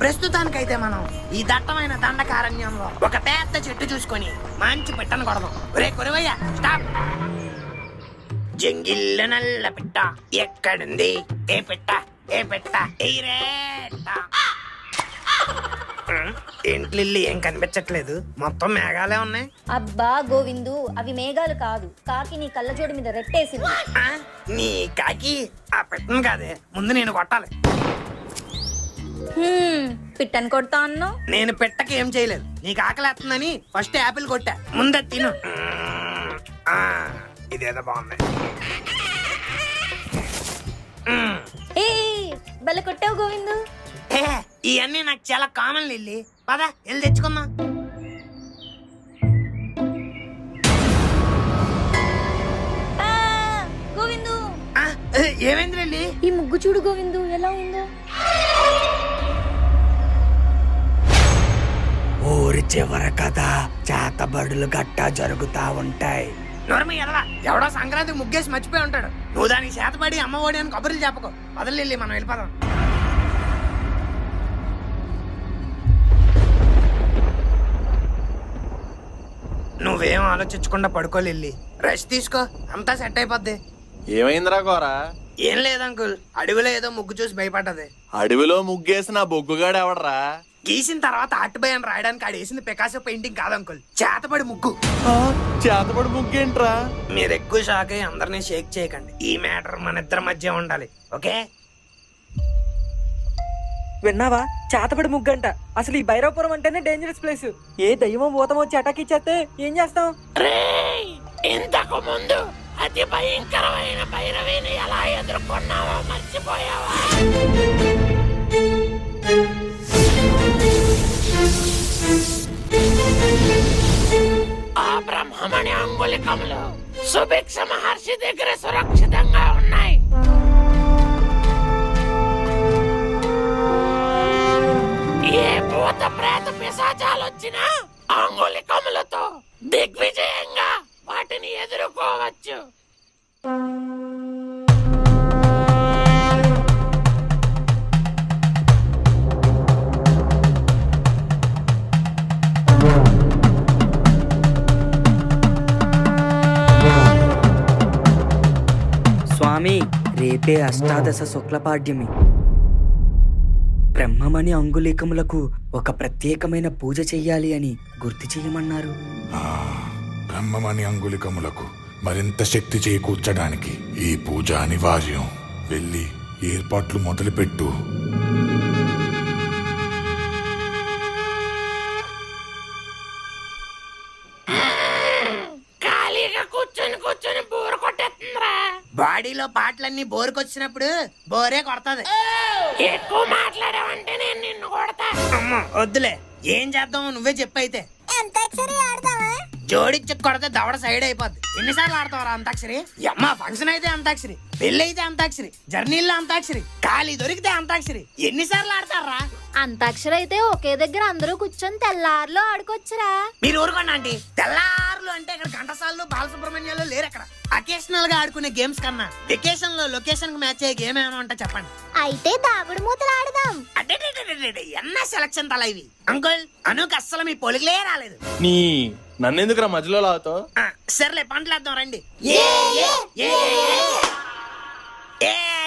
ప్రస్తుతానికైతే మనం ఈ దట్టమైన దండకారణ్యంలో ఒక పెద్ద చెట్టు చూసుకొని మంచి పిట్టను కొడదాం. ఒరే కొరవయ్య స్టాప్. జంగిల్ నల్ల పిట్ట ఎక్కడుంది? ఏ పిట్ట ఏ పిట్ట ఏంటి ఏం కనిపించట్లేదు, మొత్తం మేఘాలే ఉన్నాయి. అబ్బా గోవిందు, అవి మేఘాలు కాదు, కాకి నీ కళ్ళజోడు మీద రెట్టేసింది. నీ కాకి ఆ పిట్టను కాదే, ముందు నేను కొట్టాలి. పిట్టను కొడతా అన్నావు. నేను పిట్టకి ఏం చేయలేదు, నీకు ఆకలేస్తుందని ఫస్ట్ యాపిల్ కొట్టా, ముందే తిను. ఇదేదో బాగుంది. ఏ బల కొట్టావు గోవిందు. ఇవన్నీ నాకు చాలా కామన్ లిల్లీ, పద వెళ్ళి తెచ్చుకుందాం. గోవిందు ఏమైంది లిల్లీ? ఈ ముగ్గు చూడు గోవిందు ఎలా ఉందో. ఊరి చివర కదా చేతబడులు గట్టా జరుగుతా ఉంటాయి. నోర్మి ఎదవా, ఎవడో సంక్రాంతి ముగ్గేసి మర్చిపోయి ఉంటాడు. నువ్వు దానికి చేతపడి అమ్మ ఓడి అని కబుర్లు చెప్పకు. వదలెళ్ళి మనం వెళ్ళిపోదాం. నువ్వేం ఆలోచించకుండా పడుకోలెళ్ళి రెస్ట్ తీసుకో, అంతా సెట్ అయిపోద్ది. ఏమైందిరా కోరా? ఏం లేదు అంకుల్, అడవిలో ఏదో ముగ్గు చూసి భయపడ్డది. అడవిలో ముగ్గేసిన బొగ్గుగాడు ఎవడరా? గీసిన తర్వాత ఆర్ట్ బై అని రాయడానికి ఆడేసింది పికాసో పెయింటింగ్ కాదు అంకుల్, చేతపడి ముగ్గు. చేతపడి ముగ్గేంట్రా? మీరు ఎక్కువ షాక్ అయ్యి అందరినీ షేక్ చేయకండి. ఈ మ్యాటర్ మన ఇద్దరి మధ్య ఉండాలి, ఓకే? విన్నావా, చేతపడి ముగ్గంట. అసలు ఈ భైరవపురం అంటేనే డేంజరస్ ప్లేస్. ఏ దయ్యమో భూతం వచ్చి అటాక్ ఇచ్చేస్తే ఏం చేస్తాం? ఇంతకు ముందు అతి భయంకరమైన భైరవిని ఎలా ఎదుర్కొన్నావో మర్చిపోయావా? ఆ బ్రహ్మమణి అంగుళికములు సుభిక్ష మహర్షి దగ్గర సురక్షితంగా ఉన్నాయి. ఏ భూత ప్రేత పిశాచాలు వచ్చినా అంగుళికములతో దిగ్విజయంగా వాటిని ఎదుర్కోవచ్చు. స్వామి, రేపే అష్టాదశ శుక్లపాడ్యమి. బ్రహ్మమణి అంగుళికములకు ఒక ప్రత్యేకమైన పూజ చెయ్యాలి అని గుర్తు చేయమన్నారు. బ్రహ్మమణి అంగుళికములకు మరింత శక్తి చేకూర్చడానికి ఈ పూజ అనివార్యం. వెళ్ళి ఏర్పాట్లు మొదలుపెట్టు. ఖాళీగా కూర్చొని కూర్చొని బోర్ కొట్టేస్తుందిరా. బాడీలో పాటలన్నీ బోరుకొచ్చినప్పుడు బోరే కొడతాది. ఎక్కువ మాట్లాడావంటే నేను నిన్ను కొడతా. అమ్మ వద్దులే, ఏం చేద్దాం నువ్వే చెప్పైతే. జోడిచ్చి కొడితే దవడ సైడ్ అయిపోద్ది. ఎన్నిసార్లు ఆడతావరా అంతాక్షరి? అమ్మ ఫంక్షన్ అయితే అంతాక్షరి, పెళ్లి అయితే అంతాక్షరి, జర్నీల్లో అంతాక్షరి, ఖాళీ దొరికితే అంతాక్షరి. ఎన్నిసార్లు ఆడతారా? అంతాక్షరి అయితే ఒకే దగ్గర అందరూ కూర్చొని తెల్లారులో ఆడుకోవచ్చురా. మీరు ఊరుకోండి ఆంటీ, తెల్లారులు అంటే ఇక్కడ ఘంటసాలు బాలసుబ్రహ్మణ్యాలు లేరు. అక్కడ అకేషనల్ గా ఆడుకునే గేమ్స్ కన్నా వెకేషన్ లో లొకేషన్ కి మ్యాచ్ అయ్యే గేమ్ ఏమైనా ఉంటే చెప్పండి. అయితే దాగుడు మూతలు ఆడదాం. ఎన్న సెలక్షన్ తల ఇవి. అంకుల్, అనుకు అస్సలు మీ పొలికలే రాలేదు. నీ నన్నెందుకురా మధ్యలో లాగుతావు? సర్లే పంటలేద్దాం రండి.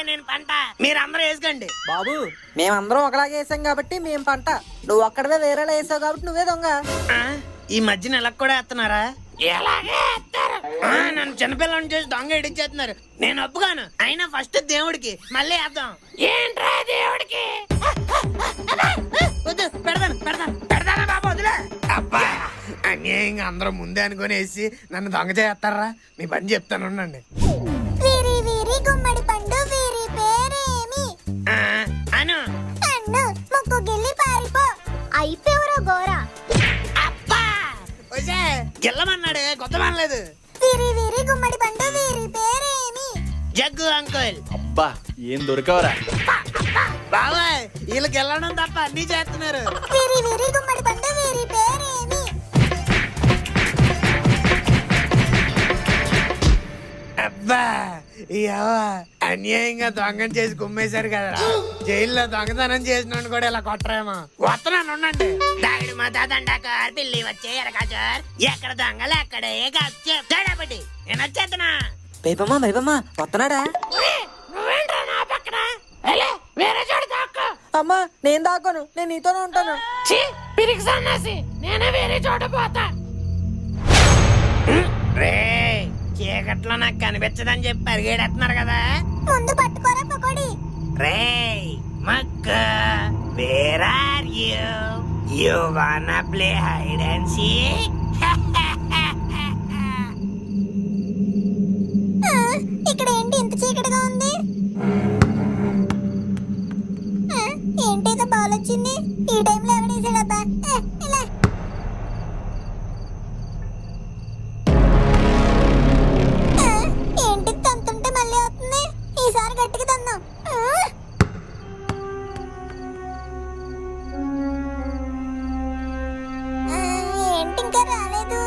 నేను పంట, మీరందరూ వేసుకోండి. బాబు, మేమందరం ఒకలాగే వేసాం కాబట్టి మేం పంట, నువ్వు ఒక్కడవే వేరేలా వేసావు కాబట్టి నువ్వే దొంగ. ఈ మధ్యన ఎలా కూడా వేస్తున్నారా? ఎలాగే వేస్తారు. నన్ను చిన్నపిల్లని చేసి దొంగ ఇడిచేస్తున్నారు. నేను ఒప్పుగాను, అయినా ఫస్ట్ దేవుడికి మళ్ళీ వేద్దాం. ఏంట్రా దేవుడికి? వద్దు, పెడతానా బాబు, వదిలే. అబ్బా, అన్యాయంగా అందరూ ముందే అనుకుని వేసి నన్ను దొంగ చేస్తారా? మీ పని చెప్తాను ఉండండి. వీరి వీరి గుమ్మడి పండు వీరి పేరేమి? అను అన్ను ముక్కు గిల్లి పారిపో. అయిపోవరా గోరా. అబ్బా, గెల్లమన్నాడే, కొత్త మనలేదు. వీరి వీరి గుమ్మడి పండు వీరి పేరేమి? Jug uncle. అబ్బా ఏం దొరికావరా? బావా వీళ్ళకి వెళ్ళడం తప్ప అన్ని చేస్తున్నారు. వీరి వీరి గుమ్మడి పండు వీరి పేరేమి? అబ్బా అన్యాయంగా దొంగం చేసి కుమ్మేశారు కదరా. జైల్లో దొంగతనం చేసిన కూడా ఇలా కొట్టరేమో. వస్తున్నాను ఉండండి. దాగుడు మా దండాకార్ పిల్లి వచ్చే ఎరకాచార్ ఎక్కడ దొంగలు ఎక్కడే చెప్తాడబట్టి నేను వచ్చేస్తున్నా. బైబమ్మా వస్తున్నాడా? నువ్వేంట్రా నా పక్కన? వేరే చోట దాక్కో. అమ్మా నేను దాకోను, నేను నీతోనే ఉంటాను. పిరికి సన్నాసి, నేనే వేరే చోట పోతా. రే చీకట్లో నాకు కనిపించదని చెప్పి పరిగెడేస్తున్నారు కదా. ముందు పట్టుకోరా పకోడి. రే మక్క, where are you? You wanna play hide and seek? ఇక్కడ ఏంటి ఇంత చీకటిగా ఉంది? ఏంటిదో బాల్ వచ్చింది ఈ టైంలో ఎవడేసాడబ్బా? ఇలా ఏంటి తంతుంటే మళ్ళీ అవుతుంది? ఈసారి గట్టిగా తందాం. ఏంటి ఇంకా రాలేదు?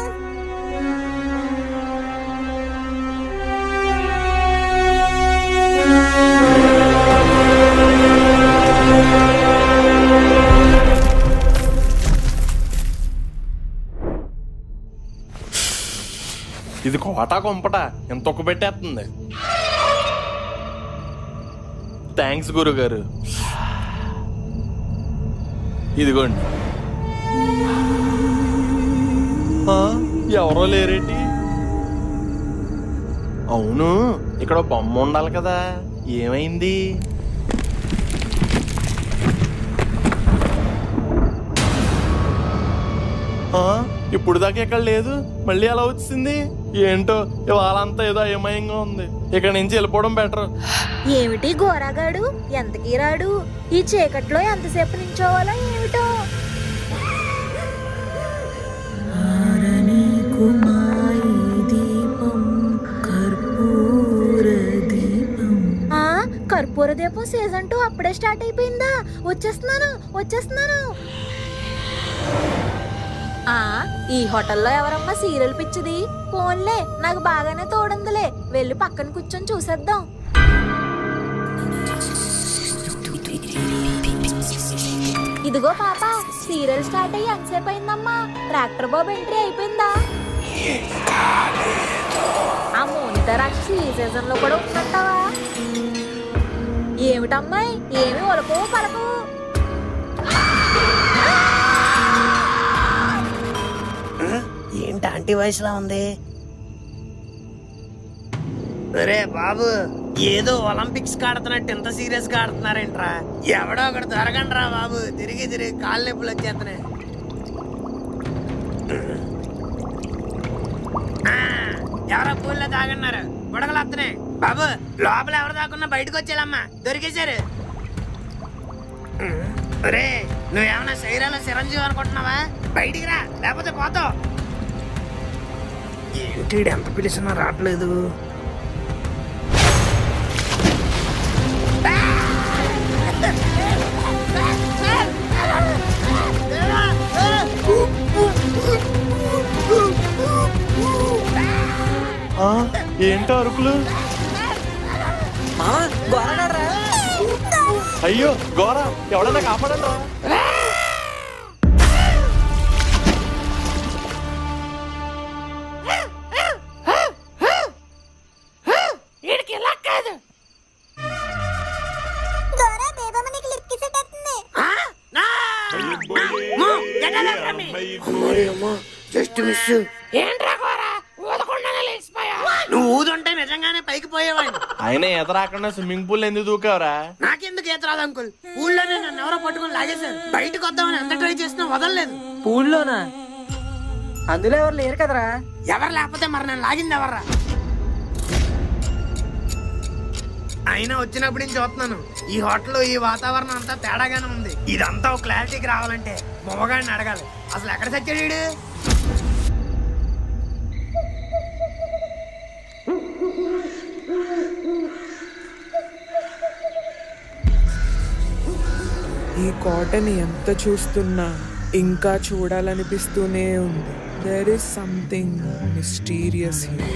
ఇది కోటా కొంపట ఎంత ఒక్క పెట్టేస్తుంది. థ్యాంక్స్ గురుగారు. ఇదిగోండి. ఎవరో లేరేంటి? అవును ఇక్కడ బొమ్మ ఉండాలి కదా, ఏమైంది? ఇప్పుడు దాకా ఎక్కడ లేదు, మళ్ళీ ఎలా వచ్చింది ఏంటో? ఇవాళంతా ఏదో అయోమయంగా ఉంది. ఇక్కడ నుంచి వెళ్ళిపోవడం బెటర్. ఏమిటి గోరాగాడు ఎంతకీ రాడు? ఈ చీకట్లో ఎంతసేపు నించోవాలా ఏమిటో? కర్పూర దీపం సీజన్ 2 అప్పుడే స్టార్ట్ అయిపోయిందా? వచ్చేస్తున్నాను. ఈ హోటల్లో ఎవరమ్మా సీరియల్ పిచ్చిది? పోన్లే నాకు బాగానే తోడుందిలే, వెళ్ళి పక్కన కూర్చొని చూసేద్దాం. ఇదిగో పాప, సీరియల్ స్టార్ట్ అయ్యి ఎంతసేపు అయిందమ్మా? ట్రాక్టర్ బాబు ఎంట్రీ అయిపోయిందా? ఆ మోనిత రాక్షసి ఈ సీజన్ లో కూడా ఉందంటావా? ఏమిటమ్మాయి ఏమి ఒలకో పలకో? ఏంటి ఆంటీ వయసులా ఉంది? రే బాబు, ఏదో ఒలింపిక్స్ ఆడుతున్నట్టు ఎంత సీరియస్ గా ఆడుతున్నారేంట్రా? ఎవడో ఒకటి దొరకండి రా బాబు, తిరిగి కాళ్ళు నొప్పులు వచ్చేస్తున్నాయి. ఎవరో పూల్లో తాగన్నారు, బుడగలు వస్తున్నాయి. బాబు లోపల ఎవరు దాకున్నా బయటకు వచ్చేయాలమ్మా, దొరికేశారు. రే నువ్వేమన్నా శరీరాల చిరంజీవి అనుకుంటున్నావా? బయటికి రా లేకపోతే పోతావు. ఏంటి ఎంత పిలిచినా రావట్లేదు? ఏంటో అరుపులు? అయ్యో గోరా, ఎవడన్నా కాపాడండి. Just miss. ఏంట్రా గోరా, ఊదకుండానే లేచిపోయా? నువ్వు ఊదుంటే నిజంగానే పైకి పోయేవాడిని. ఆయన ఈత రాకుండా స్విమ్మింగ్ పూల్ ఎందుకు దూకావరా? నాకెందుకు ఈత రాదు అంకుల్. ఊళ్ళోనే నన్ను ఎవరో పట్టుకుని లాగేశారు. బయటకు వద్దామని ఎంత ట్రై చేసినా వదలలేదు. పూల్లోనా? అందులో ఎవరు లేరు కదరా? ఎవరు లేకపోతే మరి నన్ను లాగింది ఎవర్రా? అయినా వచ్చినప్పుడు నేను చూస్తున్నాను, ఈ హోటల్ ఈ వాతావరణం అంతా తేడాగానే ఉంది. ఇదంతా ఒక క్లారిటీకి రావాలంటే మొమ్మగాడిని అడగాలి. అసలు ఎక్కడ చచ్చాడు? ఈ కాటన్ ఎంత చూస్తున్నా ఇంకా చూడాలనిపిస్తూనే ఉంది. There is something mysterious here.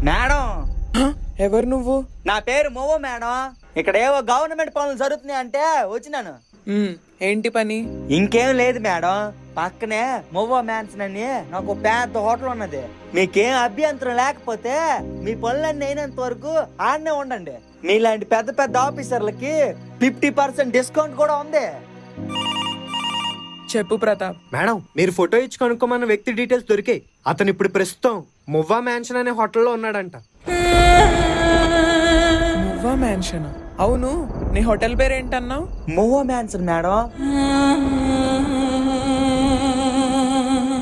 Madam, ఎవరు నువ్వు? నా పేరు మోవో మేడం. ఇక్కడ ఏవో గవర్నమెంట్ పనులు జరుగుతున్నాయి అంటే వచ్చినాను. ఏంటి పని? ఇంకేం లేదు మేడం, పక్కనే మొవ్వో మ్యాన్సన్ అని నాకు పెద్ద హోటల్ ఉన్నది. మీకేం అభ్యంతరం లేకపోతే మీ పనులన్నీ అయినంత వరకు ఆడనే ఉండండి. మీలాంటి పెద్ద పెద్ద ఆఫీసర్లకి 50% డిస్కౌంట్ కూడా ఉంది. చెప్పు ప్రతాప్. మేడం, మీరు ఫోటో ఇచ్చి కనుక్కోమన్న వ్యక్తి డీటెయిల్స్ దొరికాయి. అతను ఇప్పుడు ప్రస్తుతం మువ్వా మ్యాన్షన్ అనే హోటల్లో ఉన్నాడంట. మువ్వా మ్యాన్షన్? అవును, నీ హోటల్ పేరు ఏంటన్నావు? మొవ్వో మ్యాన్సన్ మేడం.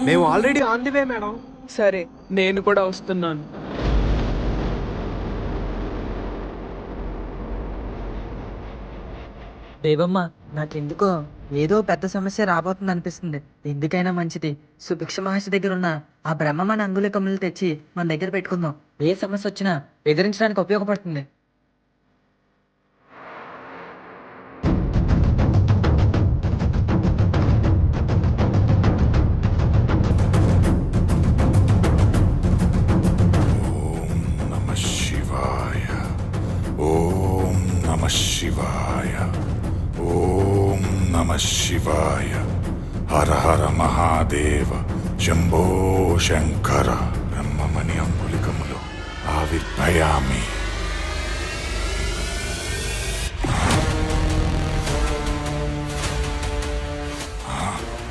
మేము already on the way madam. సరే, నేను కూడా వస్తున్నాను. దేవమ్మ, నాకెందుకో ఏదో పెద్ద సమస్య రాబోతుంది అనిపిస్తుంది. ఎందుకైనా మంచిది సుభిక్ష మహర్షి దగ్గర ఉన్న ఆ బ్రహ్మమైన అంగుళికములు తెచ్చి మన దగ్గర పెట్టుకుందాం. ఏ సమస్య వచ్చినా ఎదిరించడానికి ఉపయోగపడుతుంది. శివాయ, ఓం నమ శివాయ. హర హర మహాదేవ, శంభో శంకర. బ్రహ్మమణి అంగుళికములు ఆవిర్భయామి.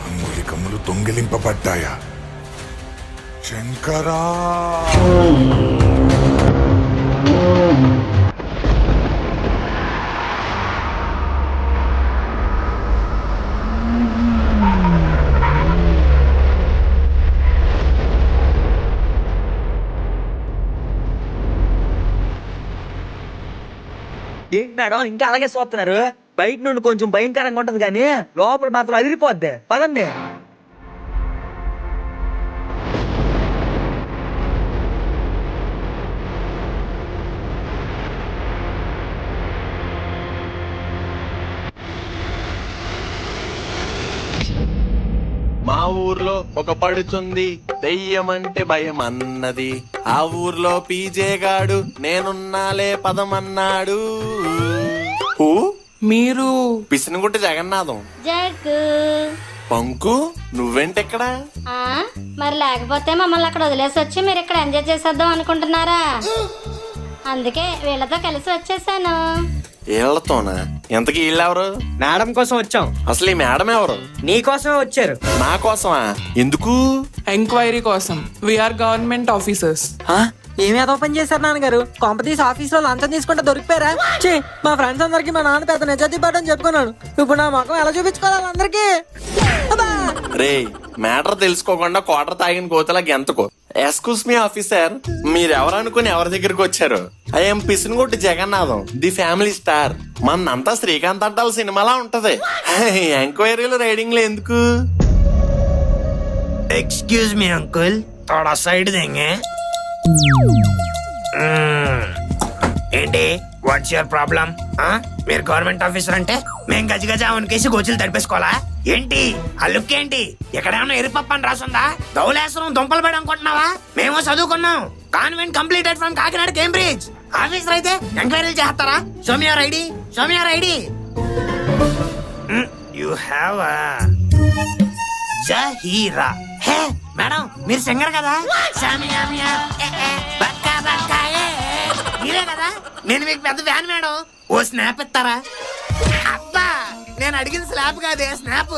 అంగుళికములు దొంగిలింపబడ్డాయా? శంకరా! ఏంటి మేడం ఇంకా అలాగే చూస్తున్నారు? బయట నుండి కొంచెం భయంకరంగా ఉంటది కానీ లోపల మాత్రం అదిరిపోద్ది. పదండి. మా ఊర్లో ఒక పడుచుంది, దెయ్యమంటే భయం అన్నది. ఆ ఊర్లో పీజే గాడు నేనున్నాలే పదమన్నాడు. మీరు పిసినగుట్ట జగన్నాథం. జగ్గు పంకు, నువ్వేంటెక్కడ? మరి లేకపోతే మమ్మల్ని అక్కడ వదిలేసి వచ్చి మీరు ఇక్కడ ఎంజాయ్ చేసేద్దాం అనుకుంటున్నారా? అందుకే వీళ్ళతో కలిసి వచ్చేసాను. వీళ్ళతోనా? ఎంతకీ వీళ్ళెవరు? మేడం కోసం వచ్చాం. అసలు ఈ మేడం ఎవరు? నీ కోసమే వచ్చారు. నా కోసమా? ఎందుకు? ఎంక్వైరీ కోసం. We are government officers. ఏమేదో పని చేశారు నాన్నగారు? కొంపతీసి ఆఫీస్ లో లంచం తీసుకుంటే దొరికిపోయారా? మా ఫ్రెండ్స్ అందరికి మా నాన్న పెద్ద నిజాతి పడని చెప్పుకున్నాను. ఇప్పుడు నా ముఖం ఎలా చూపించుకోవాలి అందరికి? రే, మ్యాటర్ తెలుసుకోకుండా క్వార్టర్ తాగిన కోతలా గెంతకో. ఎక్స్క్యూజ్ మీ ఆఫీసర్, మీరెవరు అనుకుని ఎవరి దగ్గరికి వచ్చారు? I'm Pisinagutti Jagannatham, the family star. మనంతా శ్రీకాంత్ అంటాల సినిమాలా ఉంటది. ఎంక్వైరీలు రైడింగ్ లో ఎందుకు? ఎక్స్క్యూజ్ మీ అంకుల్, థోడా సైడ్ దేంగే. ఏంటి, వాట్స్ యువర్ ప్రాబ్లం? మీరు గవర్నమెంట్ ఆఫీసర్ అంటే మేం గజగజ వనకేసి గోచులు తడిపేసుకోవాలా ఏంటి? ఆ లుక్ ఏంటి? ఎక్కడేమన్నా ఎరిపప్ప అని రాసుందా? ధౌలేశ్వరం దుంపలు పడి అనుకుంటున్నావా? మేము చదువుకున్నాం convent completed from Kakinada Cambridge. Officer అయితే ఎంక్వైరీలు చేస్తారా? Show me your ID, show me your ID. You have Zaheera. Hey madam, మీరు సింగర్ కదా? మీరే కదా? నేను మీకు పెద్ద ఫ్యాన్ మేడం. ఓ స్నాప్ ఇస్తారా? అబ్బా, నేను అడిగిన స్లాప్ కాదే, స్నాప్.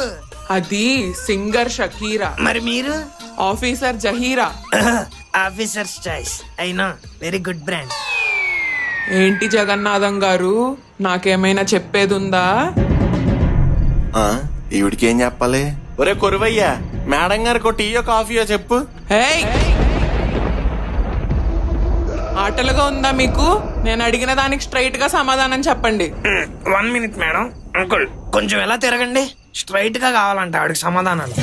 అది సింగర్ షకీరా. మరి మీరు? ఆఫీసర్ జహీరా. Officer choice. అయినా వెరీ గుడ్ బ్రాండ్. ఏంటి జగన్నాథం గారు, నాకేమైనా చెప్పేదుందా? ఈవిడికి ఏం చెప్పాలి? ఒరే కొరువయ్యా, మేడం గారికి టీయో కాఫీయో చెప్పు. హే, ఆటలుగా ఉందా మీకు? నేను అడిగిన దానికి స్ట్రైట్ గా సమాధానం చెప్పండి. 1 minute మేడం. అంకుల్ కొంచెం ఎలా తిరగండి, స్ట్రైట్ గా కావాలంట ఆడికి సమాధానాలు.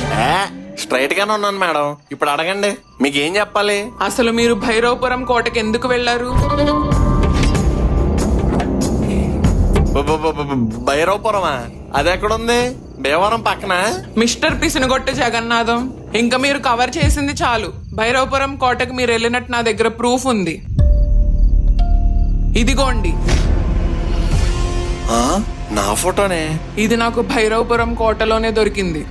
స్ట్రైట్ గానే ఉన్నాను మేడం. ఇప్పుడు అడగండి, మీకేం చెప్పాలి? అసలు మీరు భైరవపురం కోటకి ఎందుకు వెళ్లారు? భైరవపురమా? అది ఎక్కడుంది? భీమవరం పక్కన. మిస్టర్ పిసినగొట్టు జగన్నాథం, ఇంకా మీరు కవర్ చేసింది చాలు. భైరవపురం కోటకు మీరు వెళ్ళినట్టు నా దగ్గర ప్రూఫ్ ఉంది. ఇదిగోండి. నా ఫోటోనే? ఇది నాకు భైరవపురం కోటలోనే దొరికింది.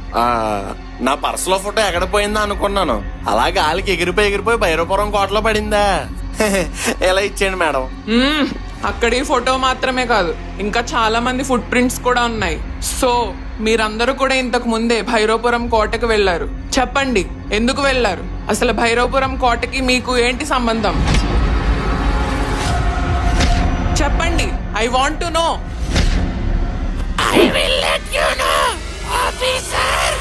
నా పర్సులో ఫోటో ఎక్కడ పోయిందా అనుకున్నాను. అలా గాలికి ఎగిరిపోయి భైరవపురం కోటలో పడిందా? ఎలా ఇచ్చేయండి మేడం. అక్కడి ఫోటో మాత్రమే కాదు, ఇంకా చాలా మంది ఫుట్ ప్రింట్స్ కూడా ఉన్నాయి. సో మీరందరూ కూడా ఇంతకు ముందే భైరవపురం కోటకు వెళ్లారు. చెప్పండి, ఎందుకు వెళ్లారు? అసలు భైరవపురం కోటకి మీకు ఏంటి సంబంధం? చెప్పండి, I want to know. I will let you know, officer.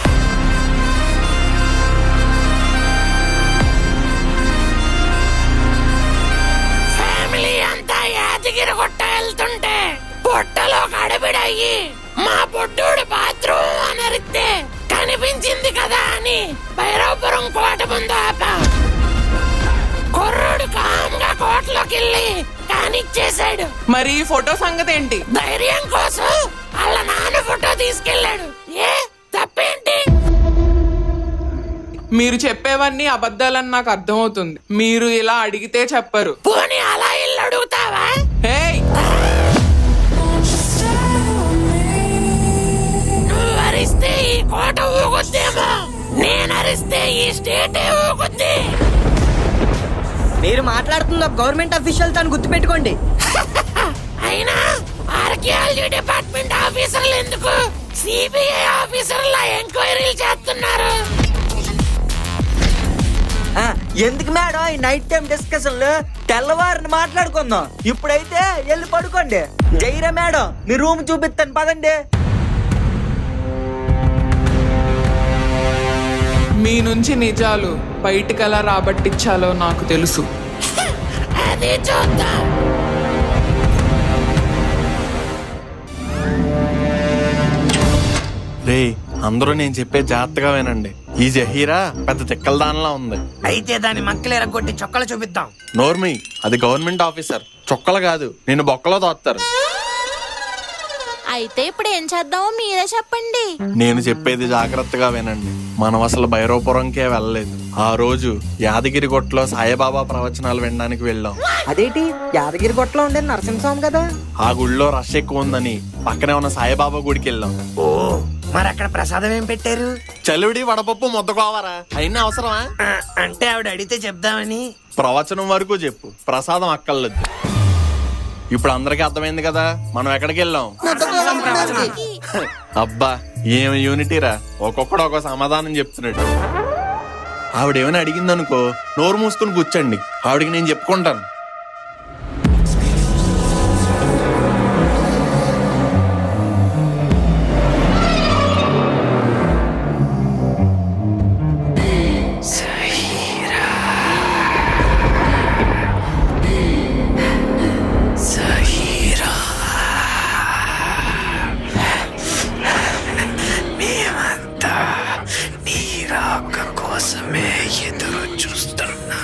Family అంతా యాదగిరి గుట్ట వెళ్తుంటే పొట్టలో గడబిడయ్యి మా పొట్టోడు బాత్రూమ్ అనరిస్తే కనిపించింది కదా అని భైరవపురం కోట ముందు ఆపా. కుర్రోడు కామ్గా కోటలోకి వెళ్ళి కానిచ్చేశాడు. మరి ఈ ఫోటో సంగతి ఏంటి? ధైర్యం కోసం వాళ్ళ నాన్న ఫోటో తీసుకెళ్లాడు. ఏ తప్పేంటి? మీరు చెప్పేవన్నీ అబద్ధాలని నాకు అర్థమవుతుంది. మీరు ఇలా అడిగితే చెప్పరు. పోనీ అలా ఇల్లు అడుగుతావా? ఏయ్, నువ్వు అరిస్తే ఈ కోట ఊగుద్దేమో, నేను అరిస్తే ఈ స్టేట్ ఊగుద్ది. మీరు మాట్లాడుతున్న గవర్నమెంట్ అఫీషియల్ అని గుర్తుపెట్టుకోండి. అయినా ఆర్కియాలజీ డిపార్ట్మెంట్ ఆఫీసర్లు ఎందుకు సిబిఐ ఆఫీసర్ల ఎంక్వైరీలు చేస్తున్నారు? ఎందుకు మేడం ఈ నైట్ టైం డిస్కషన్లు? తెల్లవారిని మాట్లాడుకుందాం. ఇప్పుడైతే వెళ్ళి పడుకోండి. జైరా మేడం, మీ రూమ్ చూపిస్తాను పదండి. మీ నుంచి నిజాలు బయటికి ఎలా రాబట్టించాలో నాకు తెలుసు. అది చూద్దాం. రే, అందరూ నేను చెప్పే జాగ్రత్తగా వినండి. ఈ జహీరా పెద్ద తిక్కల దానిలా ఉంది. అయితే దాని మక్కలు ఎరగొట్టి చొక్కలు చూపిద్దాం. నోర్మి, అది గవర్నమెంట్ ఆఫీసర్. చొక్కలు కాదు, నిన్ను బొక్కలో తోస్తారు. అయితే ఇప్పుడు ఏం చేద్దామో మీరే చెప్పండి. నేను చెప్పేది జాగ్రత్తగా వినండి. మనం అసలు భైరవపురంకే వెళ్ళలేదు. ఆ రోజు యాదగిరి గుట్టలో సాయిబాబా ప్రవచనాలు వినడానికి వెళ్ళాం. అదేంటి యాదగిరి గుట్టలో ఉండే నరసింహస్వామి కదా? ఆ గుడిలో రష్ ఎక్కువ ఉందని పక్కనే ఉన్న సాయిబాబా గుడికి వెళ్ళాం. ఓ, మరి అక్కడ ప్రసాదం ఏం పెట్టారు? చలివిడి, వడపప్పు, ముద్దకోవారా. అయినా అవసరమా? అంటే ఆవిడ అడిగితే చెప్దామని. ప్రవచనం వరకు చెప్పు, ప్రసాదం అక్కర్లేదు. ఇప్పుడు అందరికి అర్థమైంది కదా మనం ఎక్కడికి వెళ్ళాం. అబ్బా, ఏం యూనిటీరా, ఒక్కొక్కడు ఒక సమాధానం చెప్తున్నాడు. ఆవిడేమైనా అడిగిందనుకో, నోరు మూసుకుని కూర్చోండి, ఆవిడకి నేను చెప్పుకుంటాను. కోసమే ఎదురు చూస్తున్నా.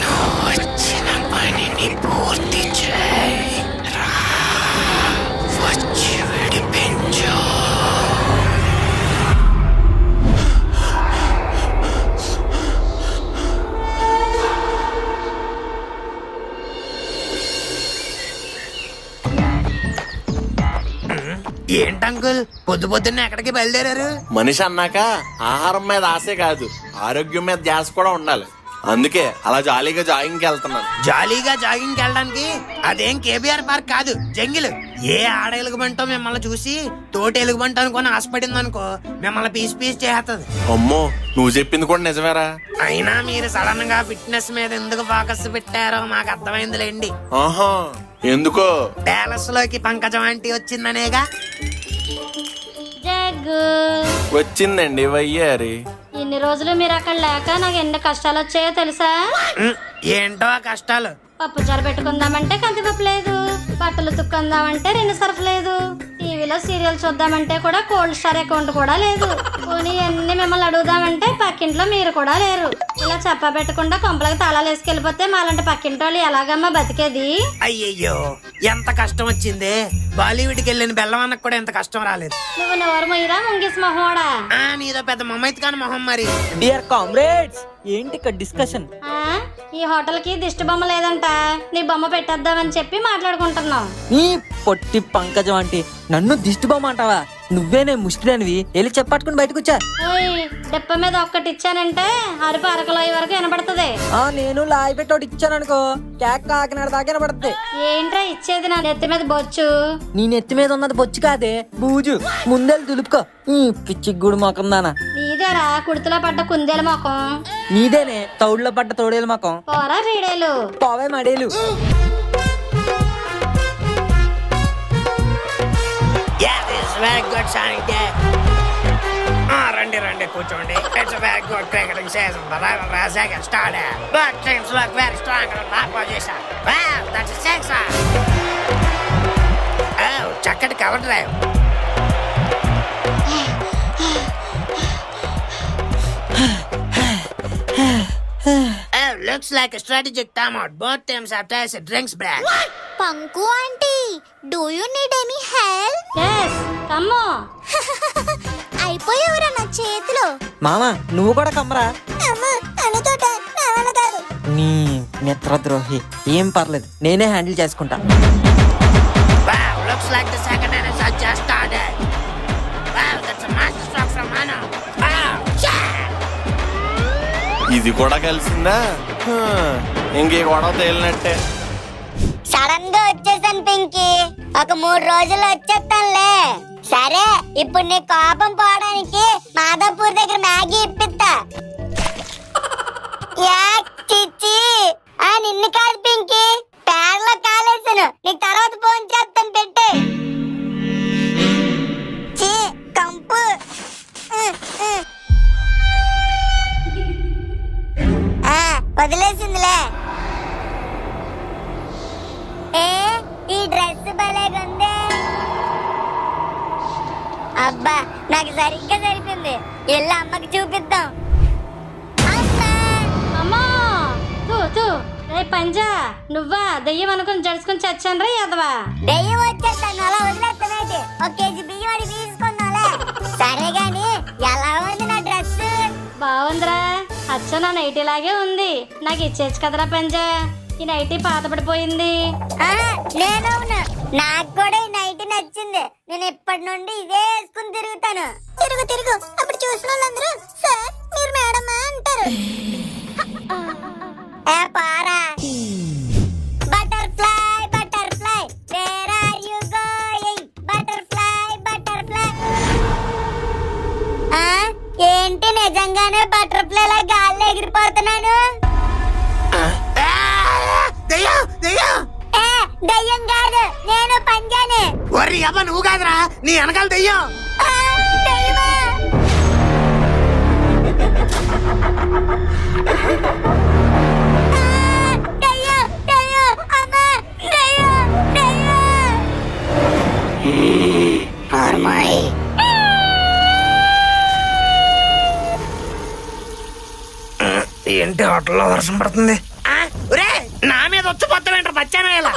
నువ్వు వచ్చిన పనిని పూర్తి చేయి. వచ్చి విడిపించు. ఏంటంకుల్ పొద్దు పొద్దున్న ఎక్కడికి బయలుదేరారు? మనిషి అన్నాక ఆహారం మీద ఆశే కాదు, ఆరోగ్యం మీద ధ్యాస కూడా ఉండాలి. అందుకే అలా జాలీగా జాగింగ్కి వెళ్తున్నాను. జాలీగా జాగింగ్కి వెళ్ళడానికి అదేం కేబీఆర్ పార్క్ కాదు, జంగిల్. ఏ ఆడ ఎలుగుబంటో మిమ్మల్ని చూసి తోటి ఎలుగుబంట అనుకుని ఆశపడింది అనుకో, మిమ్మల్ని పీస్ పీస్ చేస్తుంది. అమ్మో, నువ్వు చెప్పింది కూడా నిజమేరా. అయినా మీరు సడన్ గా ఫిట్నెస్ మీద ఎందుకు ఫోకస్ పెట్టారో మాకు అర్థమైందిలేండి. ఆహా, ఎందుకో? ప్యాలెస్ లోకి పంకజం ఆంటీ వచ్చిందనేగా. వచ్చిందండి వయ్యారి. ఇన్ని రోజులు మీరు అక్కడ లేక నాకు ఎన్ని కష్టాలు వచ్చాయో తెలుసా? ఏంటో ఆ కష్టాలు. పప్పుచారు పెట్టుకుందామంటే కందిపప్పు లేదు, బట్టలు తుక్కుందామంటే 2 సర్ఫ్ లేదు, టీవీలో సీరియల్ చూద్దామంటే కూడా కోల్డ్ స్టార్ అకౌంట్ కూడా లేదు. పోనీ అన్ని మిమ్మల్ని అడుగుదామంటే పక్కింట్లో మీరు కూడా లేరు. ఇలా చెప్ప పెట్టకుండా కొంపలకి తాళాలు వేసుకెళ్ళిపోతే మాలాంటి పక్కింటి వాళ్ళు ఎలాగమ్మా బతికేది? అయ్యయ్యో ఎంత కష్టం వచ్చింది. బాలీవుడ్కి వెళ్ళిన బెల్లవన్నకు కూడా ఎంత కష్టం రాలేదు. నువ్వు నోరు మొయ్యరా ముంగిస్ మొహోడా. నీదో పెద్ద మమ్మైత్ కాని మొహం మరి. డియర్ కామ్రేడ్స్, ఏంటి ఇక్కడ డిస్కషన్? ఈ హోటల్ కి దిష్టి బొమ్మ లేదంట, నీ బొమ్మ పెట్టేద్దామని చెప్పి మాట్లాడుకుంటున్నాం. ఈ పొట్టి పంకజం అంటే నన్ను దిష్టి బొమ్మ అంటావా? నువ్వేనే ముష్టిదానివి, వెళ్ళి చెప్పట్టుకుని బయటకు వచ్చా. డెప్ప మీద ఒక్కటి ఇచ్చానంటే అరుపు అరకలోయ వరకు వినపడుతుంది. నేను లాయి పెట్టి ఒకటి ఇచ్చాను అనుకో, కేక్ కాకినాడ దాకా వినపడుతుంది. ఏంట్రా ఇచ్చేది? నా నెత్తి మీద బొచ్చు. నీ నెత్తి మీద ఉన్నది బొచ్చు కాదే, బూజు. ముందెళ్ళి దులుపుకో ఈ పిచ్చి గుడి మొఖం దానా. నీదేరా కుర్తులో పడ్డ కుందేల మొఖం. నీదేనే తౌడులో పడ్డ తోడేలు మొఖం. పోరా రీడేలు, పోవే మడేలు. Very good song. రండి రండి కూర్చోండి. It's very good cricketing season. The rival has second started. Both teams look very strong in that position. Wow, that's a sixer. Oh, చక్కటి cover drive. Oh, looks like a strategic timeout. Both teams have tasted drinks break. Panku aunty, do you need any help? yes, come on. అయిపోయావురా నా చేతిలో. మామా నువ్వు కూడా కమ్మరా. అమ్మ అనుతోట నా వల్ల కాదు. నీ మిత్రద్రోహి. ఏం పర్లేదు, నేనే హ్యాండిల్ చేసుకుంటా. Wow, looks like the second innings has just started. Wow, that's a master stroke from Manu. Wow, ఇది కూడా కలిసిందా? ఇంకే గొడవ తేలినట్టే. సడన్ గా వచ్చేసాను పింకీ, ఒక 3 రోజులు వచ్చేస్తానులే. సరే, ఇప్పుడు నీ కోపం పోవడానికి మాధవపూర్ దగ్గర మ్యాగీ ఇప్పిస్తా. చిచ్చి నిన్ను కాదు పింకీ, పేడలో కాలేసాను. నీకు తర్వాత ఫోన్ చేస్తాను, పెట్టే. కంపు. వదిలేసిందిలే. ఈ డ్రెస్ భలేగుంది. అబ్బా నాకు సరిగ్గా సరిపోయింది. వెళ్ళి అమ్మకి చూపిద్దాం. అమ్మా పంజా, నువ్వా దెయ్యం అనుకుని జడుచుకుని చచ్చాను రా ఎదవా. దెయ్యం వచ్చేస్తాను, అలా వదిలేస్తానేంటి? 1 కేజీ బియ్యం అడి తీసుకుందాంలే. సరే గాని ఎలా ఉంది నా డ్రెస్? బాగుందిరా, అచ్చ నా నైటీ లాగే ఉంది. నాకు ఇచ్చేచ్చు కదరా పంజా. ఈ నైటీ పాత పడిపోయింది. నేనవును, నాకు కూడా ఈ నైటీ నచ్చింది. నేను ఇప్పటి నుండి ఇదే వేసుకుని తిరుగుతాను. తిరుగు అప్పుడు చూసిన వాళ్ళందరూ సార్ మీరు మేడమా అంటారు. పారా. Butterfly butterfly where are you going? Butterfly ఏంటి నిజంగానే బటర్ఫ్లై లా గాల్లో ఎగిరిపోతున్నాను? దయ్యం కాదు, నేను పంజాని. ఒరి అబ్బా నువ్వు కాదురా, నీ వెనకాల దెయ్యం. ఏంటి హోటల్లో వర్షం పడుతుంది? నా మీద వచ్చి పొత్తమేంటారు పచ్చాను ఇలా.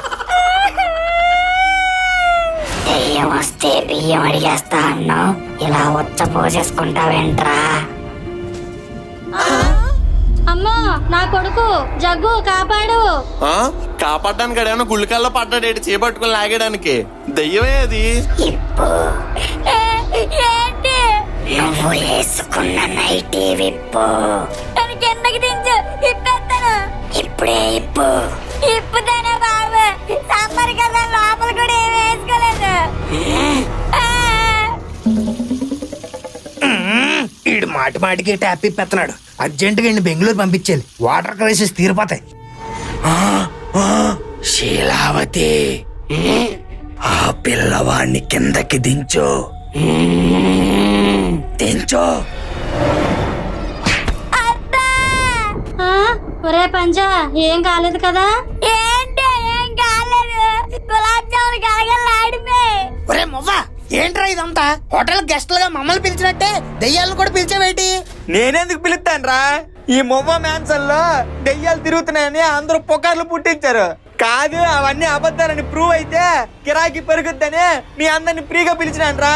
దెయ్యం వస్తే బియ్యం అడిగేస్తా అన్నావు, ఇలా వచ్చ పోసేసుకుంటావేంట్రా? అమ్మా నా కొడుకు జగ్గు కాపాడు. కాపాడడానికి అడేమన్నా గుళ్ళకల్లో పడ్డాడు, చేపట్టుకుని లాగడానికి. దెయ్యమే అది. నువ్వు వేసుకున్న నైటీ విప్పు. కిందకి దించు, ఇప్పేస్తాను. ఇప్పుడే ఇప్పుతానే బాబు. సమ్మర్ కదా, లోపల కూడా ఏమి వేసుకోలేదు. ఈడు మాటికి ట్యాపీ పెత్తనాడు. అర్జెంటుగా ఇండి బెంగళూరు పంపించాలి, వాటర్ క్రైసిస్ తీరిపోతాయి. శీలావతి, ఆ పిల్లవాడిని కిందకి దించు. ఒరే పంజా, ఏం కాలేదు కదా? ఏంట్రా ఇదంతా హోటల్ గెస్ట్లుగా మమ్మల్ని పిలిచినట్టే దెయ్యాలను కూడా పిలిచేవేటి? నేనెందుకు పిలుస్తానురా? ఈ మొవ్వ మ్యాన్సన్ లో దెయ్యాలు తిరుగుతున్నాయని అందరూ పుకార్లు పుట్టించారు. కాదు, అవన్నీ అబద్ధాలని ప్రూవ్ అయితే కిరాకి పెరుగుద్దని మీ అందరిని ఫ్రీగా పిలిచినానురా.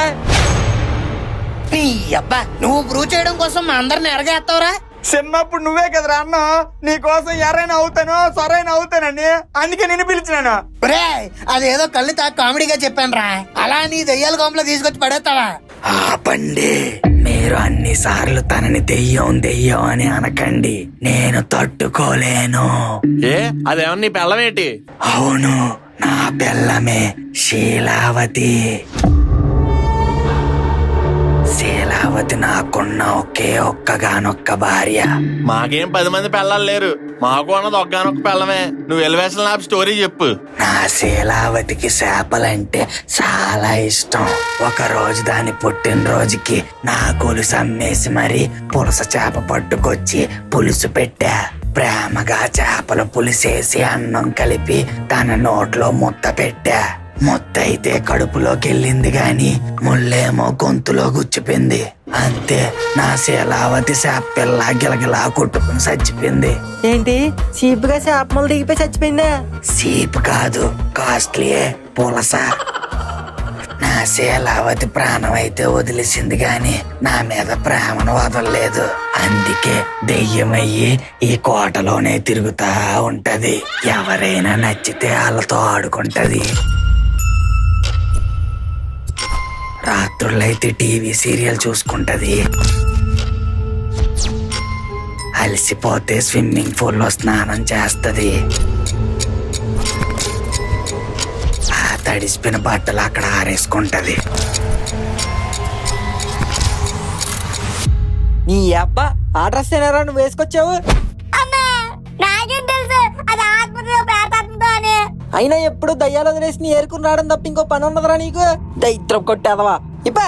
నీ అబ్బా, నువ్వు ప్రూవ్ చేయడం కోసం మా అందరిని ఎరగేస్తావురా? చిన్నప్పుడు నువ్వే కదరా అన్న నీ కోసం ఎర్రైనా అవుతాను సరైన అవుతానని, అందుకే నేను పిలిచినాను. రే, అదేదో కళ్ళు తా కామెడీగా చెప్పానురా, అలా నీ దెయ్యాల గోంపులో తీసుకొచ్చి పడేస్తావా? ఆపండి, మీరు అన్ని సార్లు తనని దెయ్యం దెయ్యం అని అనకండి, నేను తట్టుకోలేను. ఏ అదేమన్నా నీ పెళ్ళం ఏంటి? అవును, నా పిల్లమే శీలావతి. శీలావతి నాకున్న ఒకే ఒక్కగానొక్క భార్య. మాకేం 10 మంది పెళ్ళాలు లేరు, మాకు అన్నది ఒక్కగానొక్క పెళ్ళమే. నువ్వు ఎలివేషన్ లాభ స్టోరీ చెప్పు. నా శీలావతికి చేపలంటే చాలా ఇష్టం. ఒక రోజు దాని పుట్టినరోజుకి నా గొలుసు అమ్మేసి మరి పులస చేప పట్టుకొచ్చి పులుసు పెట్టా. ప్రేమగా చేపల పులిసేసి అన్నం కలిపి తన నోట్లో ముద్ద పెట్టా. ముద్దయితే కడుపులోకి వెళ్ళింది గాని ముళ్ళేమో గొంతులో గుచ్చిపోయింది. అంతే, నా శీలావతి చేపల్లా గిలగిలా కొట్టుకుని చచ్చిపోయింది. ఏంటి చీప్గా చేపలు దిగిపోయి చచ్చిపోయిందా? సీప్ కాదు, కాస్ట్లీయే, పులస. నా శీలావతి ప్రాణం అయితే వదిలేసింది గాని నా మీద ప్రేమను వదలలేదు. అందుకే దెయ్యమయ్యి ఈ కోటలోనే తిరుగుతా ఉంటది. ఎవరైనా నచ్చితే వాళ్ళతో ఆడుకుంటది. రాత్రులైతే టీవీ సీరియల్ చూసుకుంటది. అలసిపోతే స్విమ్మింగ్ పూల్లో స్నానం చేస్తది. ఆ తడిసిపోయిన బట్టలు అక్కడ ఆరేసుకుంటది. నీ అబ్బా ఆ డ్రెస్ ఏనారా నువ్వు వేసుకొచ్చావు? అమ్మా, నాకేం తెలుసు అది ఆత్మతో ప్రేతాత్మతో అని. అయినా ఎప్పుడు దయ్యాలు వదిలేసి ఏరుకుని రావడం తప్ప ఇంకో పని ఉండదురా నీకు? దైత్రం కొట్టేదవా ఇప్ప.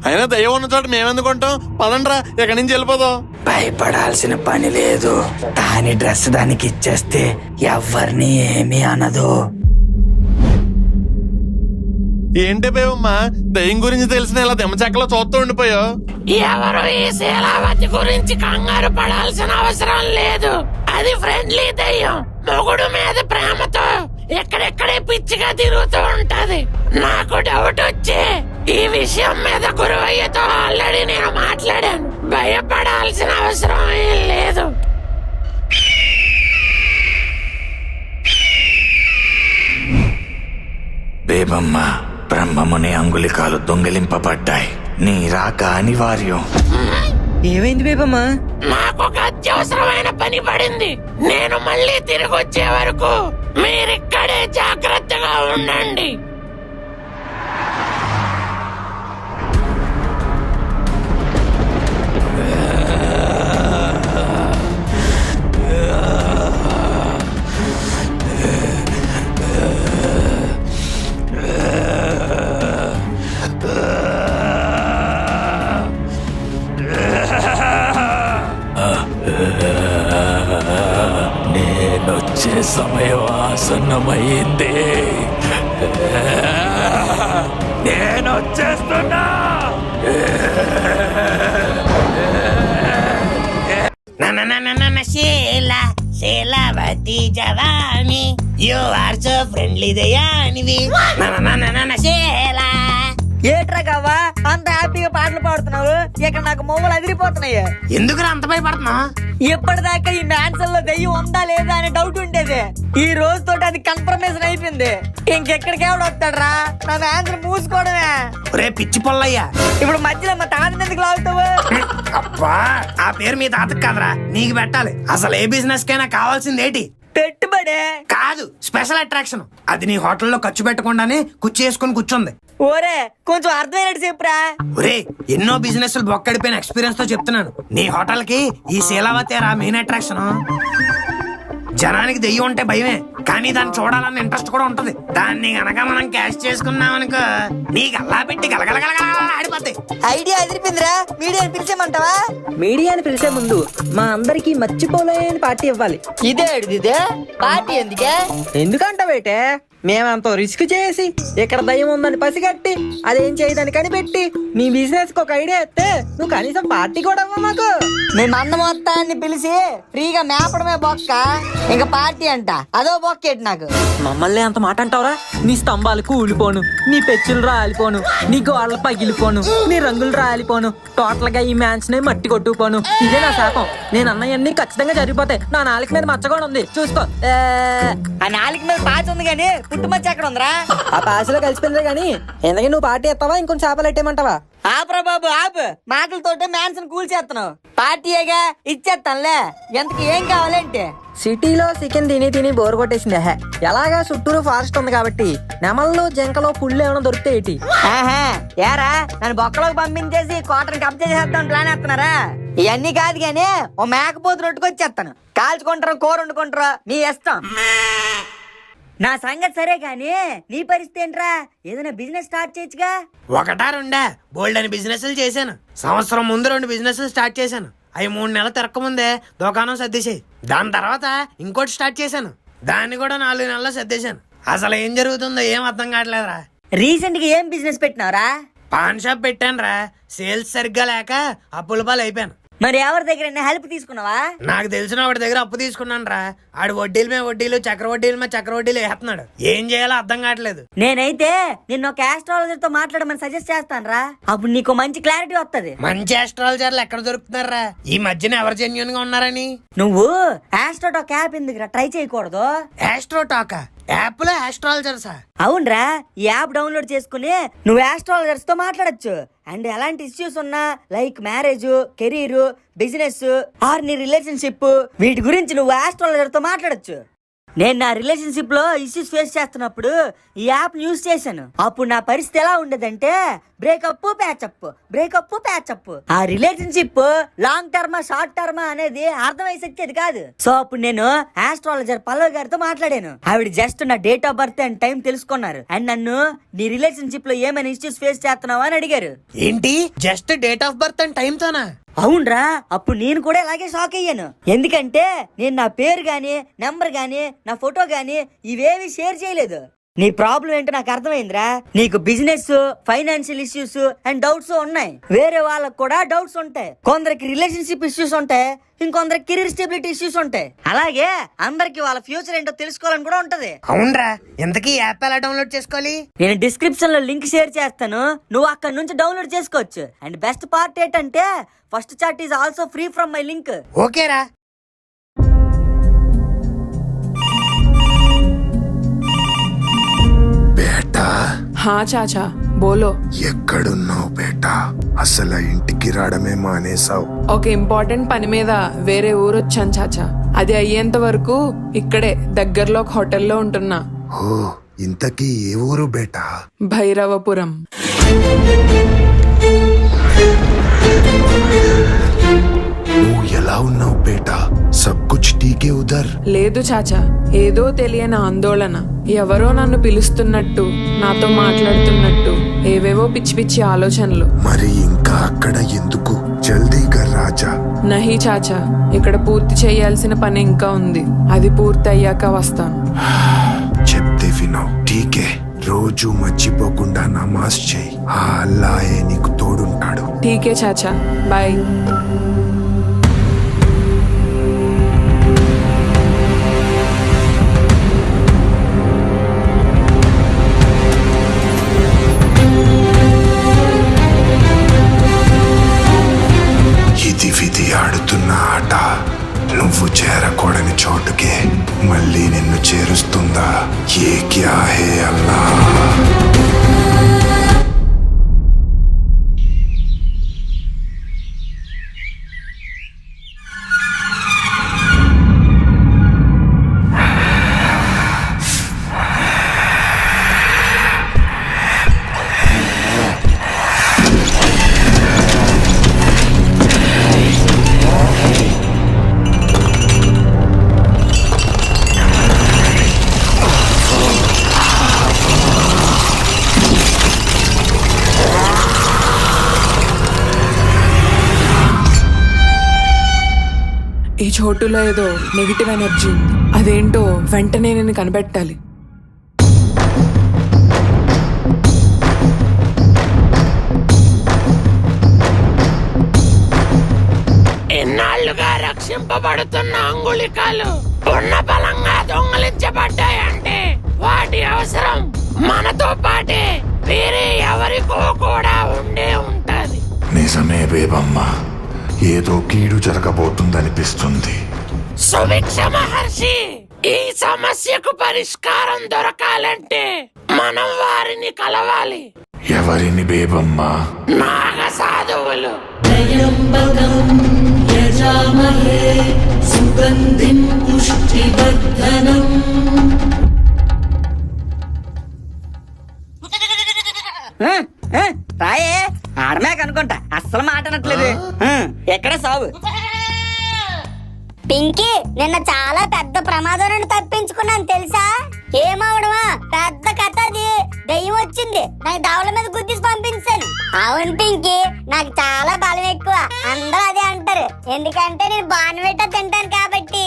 అయినా దయ్యం ఉన్న చోట మేమెందుకుంటాం? పదండ్రా, ఎక్కడి నుంచి వెళ్ళిపోదాం. భయపడాల్సిన పని లేదు. దాని డ్రెస్ దానికి ఇచ్చేస్తే ఎవరిని ఏమీ అనదు. ఏంటి బేవమ్మా, దయ్యం గురించి తెలిసిన ఇలా దెమ్మచెక్కలో చూస్తూ ఉండిపోయావు. ఎవరు ఈ శీలావతి గురించి కంగారు పడాల్సిన అవసరం లేదు. అది ఫ్రెండ్లీ దయ్యం. మొగుడు మీద ప్రేమతో ఎక్కడెక్కడే పిచ్చిగా తిరుగుతూ ఉంటది. నాకు డౌట్ వచ్చి ఈ విషయం మీద గురువయ్యతో ఆల్రెడీ నేను మాట్లాడాను. భయపడాల్సిన అవసరం ఏం లేదు. బేబమ్మ, బ్రహ్మముని అంగుళికాలు దొంగిలింపబడ్డాయి. నీ రాక అనివార్యం. ఏమైంది బేబమ్మా? నాకు ఒక అత్యవసరమైన పని పడింది. నేను మళ్ళీ తిరిగి వచ్చే వరకు మీరిక్కడే జాగ్రత్తగా ఉండండి. నేనొచ్చే సమయం ఆసన్నమైంది. నేనొచ్చేస్తున్నా. శీలావతి జవాని, యు ఆర్ సో ఫ్రెండ్లీ దయానివి. శీలా ఏట్రా కావా అంత హ్యాపీగా పాటలు పాడుతున్నావు? ఇక్కడ నాకు మొమ్మలు అదిరిపోతున్నాయి. ఎందుకురా అంత భయపడుతున్నావు? ఇప్పటిదాకా ఈ మ్యాన్సన్ లో దెయ్యం ఉందా లేదా అనే డౌట్ ఉండేది. ఈ రోజు తోటి అది కన్ఫర్మేషన్ అయిపోయింది. ఇంకెక్కడికి ఎవడు వస్తాడరా? నా మ్యాన్సన్ మూసుకోవడమే. రే పిచ్చి పొల్లయ్యా, ఇప్పుడు మధ్యలో మా తాతని ఎందుకు లాగుతావు? అబ్బా, ఆ పేరు మీ తాతకు కాదురా, నీకు పెట్టాలి. అసలు ఏ బిజినెస్ కైనా కావాల్సింది ఏంటి? పెట్టుబడే కాదు, స్పెషల్ అట్రాక్షన్. అది నీ హోటల్లో ఖర్చు పెట్టకుండానే కుర్చీ వేసుకుని కూర్చుంది. ఓరే కొంచెం అర్థమైనట్టు చెప్పురా. ఒరే, ఎన్నో బిజినెస్ బొక్కడిపోయిన ఎక్స్పీరియన్స్ తో చెప్తున్నాను. నీ హోటల్ కి ఈ శీలావతి రా మెయిన్ అట్రాక్షన్. జనానికి దెయ్యం ఉంటే భయమే, కానీ దాన్ని చూడాలన్న ఇంట్రెస్ట్ కూడా ఉంటది. దాన్ని గనక మనం క్యాష్ చేసుకున్నాం అనుకో, నీ గల్లా పెట్టి గలగలగలగల ఆడిపోతాయి. ఐడియా ఎదిరిపోయిందిరా. మీడియాని పిలిచేమంటావా? మీడియాని పిలిచే ముందు మా అందరికి మర్చిపోలేని పార్టీ ఇవ్వాలి. ఇదే పార్టీ ఎందుకే? ఎందుకంటావేటే, మేమంత రిస్క్ చేసి ఇక్కడ దయ్యం ఉందని పసిగట్టి అదేం చేయదని కనిపెట్టి మీ బిజినెస్ కి ఒక ఐడియా ఇస్తే నువ్వు కనీసం పార్టీ కూడా ఇవ్వ మాకు. మేము అన్న మొత్తాన్ని పిలిచి ఫ్రీగా మేపడమే బొక్క, ఇంకా పార్టీ అంట అదో బొక్కేటి నాకు. మమ్మల్ని అంత మాట అంటావురా? నీ స్తంభాలు కూలిపోను, నీ పెచ్చులు రాలిపోను, నీ గోడలు పగిలిపోను, నీ రంగులు రాలిపోను, టోటల్ గా ఈ మ్యాన్స్ ని మట్టి కొట్టుకుపోను. ఇదే నా శాపం. నేను అన్నయ్యన్నీ ఖచ్చితంగా జరిగిపోతాయి. నా నాలుగు మీద మచ్చ కూడా ఉంది, చూసుకో. ఆ నాలుగు మీద పాచి ఉంది కానీ పుట్టుమచ్చ ఎక్కడ ఉందిరా? ఆ పాచిలో కలిసిపోయిందిరే గానీ ఎందుకని నువ్వు పార్టీ ఎత్తావా ఇంకొంచెం చేపలు ఎట్టేయమంటావా? ఆపురా బాబు ఆపు, మాటలతోటే మ్యాన్స్ కూల్ చేస్తున్నావు. పార్టీగా ఇచ్చేస్తానులే, ఎంతకి ఏం కావాలంటే. సిటీలో చికెన్ తిని బోర్ కొట్టేసింది. ఎలాగా చుట్టూరు ఫారెస్ట్ ఉంది కాబట్టి నెమళ్ళు జింకలో పుళ్ళు ఏమైనా దొరుకుతాయి. ఏరా నన్ను బొక్కలోకి పంపించేసి కోటను కబ్జా చేద్దాం ప్లాన్ వేస్తున్నారా? ఇవన్నీ కాదు గానీ ఓ మేకపోతు రొట్టుకొచ్చేస్తాను. కాల్చుకుంటారు, కూర వండుకుంటారు, మీ ఇష్టం. నా సంగతి సరే గానీ నీ పరిస్థితి ఏంట్రా? ఏదైనా బిజినెస్ స్టార్ట్ చేయొచ్చుగా. ఒకటా రెండా బోల్డ్ అని బిజినెస్లు చేశాను. సంవత్సరం ముందు 2 బిజినెస్లు స్టార్ట్ చేశాను. అవి 3 నెలలు తిరక్కముందే దుకాణం సర్దేశాయి. దాని తర్వాత ఇంకోటి స్టార్ట్ చేశాను, దాన్ని కూడా 4 నెలల్లో సర్దేశాను. అసలు ఏం జరుగుతుందో ఏం అర్థం కావట్లేదురా. రీసెంట్ గా ఏం బిజినెస్ పెట్టినావురా? పాన్ షాప్ పెట్టాను రా. సేల్స్ సరిగ్గా లేక అప్పుల పాలు అయిపోయాను. మరి ఎవరి దగ్గర హెల్ప్ తీసుకున్నావా? నాకు తెలిసిన వాడి దగ్గర అప్పు తీసుకున్నాను రా. ఆడు వడ్డీల మీద వడ్డీలు, చక్ర వడ్డీలు వేస్తున్నాడు. ఏం చేయాలో అర్థం కావట్లేదు. నేనైతే నిన్న ఒక ఆస్ట్రాలజర్ తో మాట్లాడమని సజెస్ట్ చేస్తాను రా. అప్పుడు నీకు మంచి క్లారిటీ వస్తది. మంచి ఆస్ట్రాలజర్లు ఎక్కడ దొరుకుతున్నారా? ఈ మధ్యన ఎవరు జెన్యూన్ గా ఉన్నారని. నువ్వు ఆస్ట్రోటాక్ యాప్ ఎందుకు ట్రై చేయకూడదు? ఆస్ట్రోటాకా? యాప్ లో ఆస్ట్రాలజర్సా? అవునరా, ఈ యాప్ డౌన్లోడ్ చేసుకుని నువ్వు ఆస్ట్రాలజర్స్ తో మాట్లాడొచ్చు. అండ్ ఎలాంటి ఇష్యూస్ ఉన్నా like marriage, career, business are నీ రిలేషన్షిప్, వీటి గురించి నువ్వు ఆస్ట్రాలజర్ తో మాట్లాడొచ్చు. నేను నా రిలేషన్షిప్ లో ఇష్యూస్ ఫేస్ చేస్తున్నప్పుడు ఈ యాప్ యూజ్ చేశాను. అప్పుడు నా పరిస్థితి ఎలా ఉండదంటే బ్రేకప్ ప్యాచప్. ఆ రిలేషన్షిప్ లాంగ్ టర్మా షార్ట్ టర్మా అనేది అర్థమైసచ్చేది కాదు. సో అప్పుడు నేను ఆస్ట్రాలజర్ పల్లవి గారితో మాట్లాడాను. ఆవిడ జస్ట్ నా date of birth and time తెలుసుకున్నారు. అండ్ నన్ను నీ రిలేషన్షిప్ లో ఏమైనా ఇష్యూస్ ఫేస్ చేస్తున్నావా అని అడిగారు. ఏంటి, just date of birth and time తోనా? అవునరా, అప్పుడు నేను కూడా ఇలాగే షాక్ అయ్యాను. ఎందుకంటే నేను నా పేరు గానీ, నెంబర్ గానీ, నా ఫోటో గానీ ఇవేవి షేర్ చేయలేదు. నీ ప్రాబ్లం ఏంటో నాకు అర్థమైందిరా. నీకు business, financial issues and doubts ఉన్నాయి. వేరే వాళ్ళకు కూడా డౌట్స్ ఉంటాయి. కొందరికి రిలేషన్షిప్ ఇష్యూస్ ఉంటాయి, ఇంకొందరికి కెరీర్ స్టెబిలిటీ ఇష్యూస్ ఉంటాయి. అలాగే అందరికి వాళ్ళ ఫ్యూచర్ ఏంటో తెలుసుకోవాలని కూడా ఉంటది. అవునరా, ఎంతకీ యాప్ ఎలా డౌన్లోడ్ చేసుకోవాలి? నేను డిస్క్రిప్షన్ లో లింక్ షేర్ చేస్తాను, నువ్వు అక్కడ నుంచి డౌన్లోడ్ చేసుకోవచ్చు. అండ్ బెస్ట్ పార్ట్ ఏంటంటే first chat is also free from my link. ఓకేరా. బేటా. హా చాచా బోలో. ఎక్కడున్నావు బేటా? అసలు ఇంటికి రావడమే మానేసావు. ఒక ఇంపార్టెంట్ పని మీద వేరే ఊరు వచ్చాను చాచా. అది అయ్యేంత వరకు ఇక్కడే దగ్గరలో ఒక హోటల్లో ఉంటున్నా. ఓ, ఇంతకీ ఏ ఊరు బేటా? భైరవపురం. నువ్వు ఎలా ఉన్నావు బేటా? సబ్ కుచ్ ఠీకే ఉదర్? లేదు చాచా, ఏదో తెలియని ఆందోళన. ఎవరో నన్ను పిలుస్తున్నట్టు, నాతో మాట్లాడుతున్నట్టు, ఏవేవో పిచ్చి పిచ్చి ఆలోచనలు. మరి ఇంకా అక్కడ ఎందుకు? జల్దీగా రాజా. నహి చాచా, ఇక్కడ పూర్తి చేయాల్సిన పని ఇంకా ఉంది. అది పూర్తి అయ్యాక వస్తాను. చెప్తే వినో, ఠీకే. రోజు మర్చిపోకుండా నమాజ్ చేయి. ఆ అల్లాయే నీకు తోడుంటాడు. ఠీకే చాచా, బాయ్. ఇది విధి ఆడుతున్న ఆట. నువ్వు చేరకూడని చోటుకే మళ్ళీ నిన్ను చేరుస్తుందా? ఏ క్యా హే అల్లా. ఈ చోటులో ఏదో నెగిటివ్ ఎనర్జీ ఉంది. అదేంటో వెంటనే నేను కనిపెట్టాలి. ఎన్నాళ్ళుగా రక్షింపబడుతున్న అంగుళికాలు ఉన్న బలంగా దొంగలించబడ్డాయంటే వాటి అవసరం మనతో పాటే వేరే ఎవరికో కూడా ఉండే ఉంటది. నిజమే బేబమ్మ, ఏదో కీడు జరగబోతుందనిపిస్తుంది. సుభిక్ష మహర్షి, ఈ సమస్యకు పరిష్కారం దొరకాలంటే మనం వారిని కలవాలి. ఎవరిని బేబమ్మ? నాగ సాధువులు. రాయే ఆడమేక అనుకుంటా, అస్సలు మాటనట్లేదు. ఎక్కడ సాగు? పింకీ, నిన్న చాలా పెద్ద ప్రమాదం నుండి తప్పించుకున్నాను తెలుసా? ఏమవడమా, పెద్ద కథ అది. దెయ్యం వచ్చింది, నాకు దవల మీద గుద్దిసి పంపించాను. అవును పింకీ, నాకు చాలా బలం ఎక్కువ. అందరూ అదే అంటారు, ఎందుకంటే నేను బాన్వేట తింటాను కాబట్టి.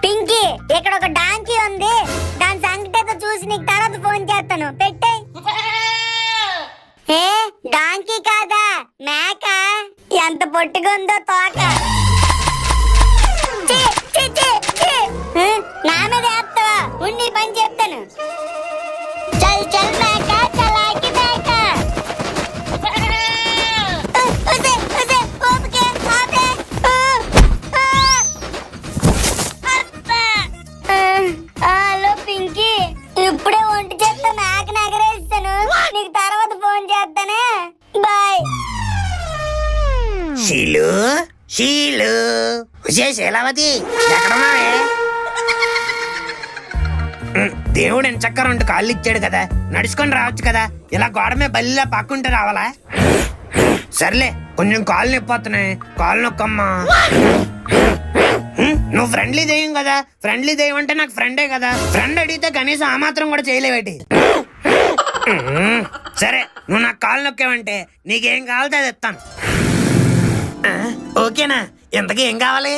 పింకీ, ఇక్కడ ఒక డాంకీ ఉంది, దాని సంగతి ఏదో చూసి నీకు తర్వాత ఫోన్ చేస్తాను. పెట్టే. ఏ డాంకీ కాదా, మేక. ఎంత పొట్టిగా ఉందో తోక. ఛీ, ఛీ, ఛీ, ఛీ. నా మీద వేస్తావా? ఉండి పని చెప్తాను. చల్ చల్ మేక, చలాకి మేక. ఉసే, ఉసే, ఓపికే, ఆపే. హలో పింకీ, ఇప్పుడే ఒంటి చేత్తో మేకను ఎగరేస్తాను. నీకు తర్వాత ఫోన్ చేస్తానే. బాయ్. శీలు, శీలు, శీలావతి, ఎక్కడున్నావే? దేవుడు ఎంచక్క 2 కాళ్ళు ఇచ్చాడు కదా, నడుచుకొని రావచ్చు కదా. ఇలా గోడ మీద బల్లిలా పక్కుంటే రావాలా? సర్లే, కొంచెం కాళ్ళు నొప్పిపోతున్నాయి, కాళ్ళు నొక్కమ్మా. నువ్వు ఫ్రెండ్లీ దెయ్యం కదా, ఫ్రెండ్లీ దెయ్యం అంటే నాకు ఫ్రెండే కదా. ఫ్రెండ్ అడిగితే కనీసం ఆ మాత్రం కూడా చేయలేవేటి? సరే, నువ్వు నాకు కాళ్ళు నొక్కావంటే నీకేం కావాలితే అది ఇస్తాను. ఓకేనా? ఇంతకీ ఏం కావాలి?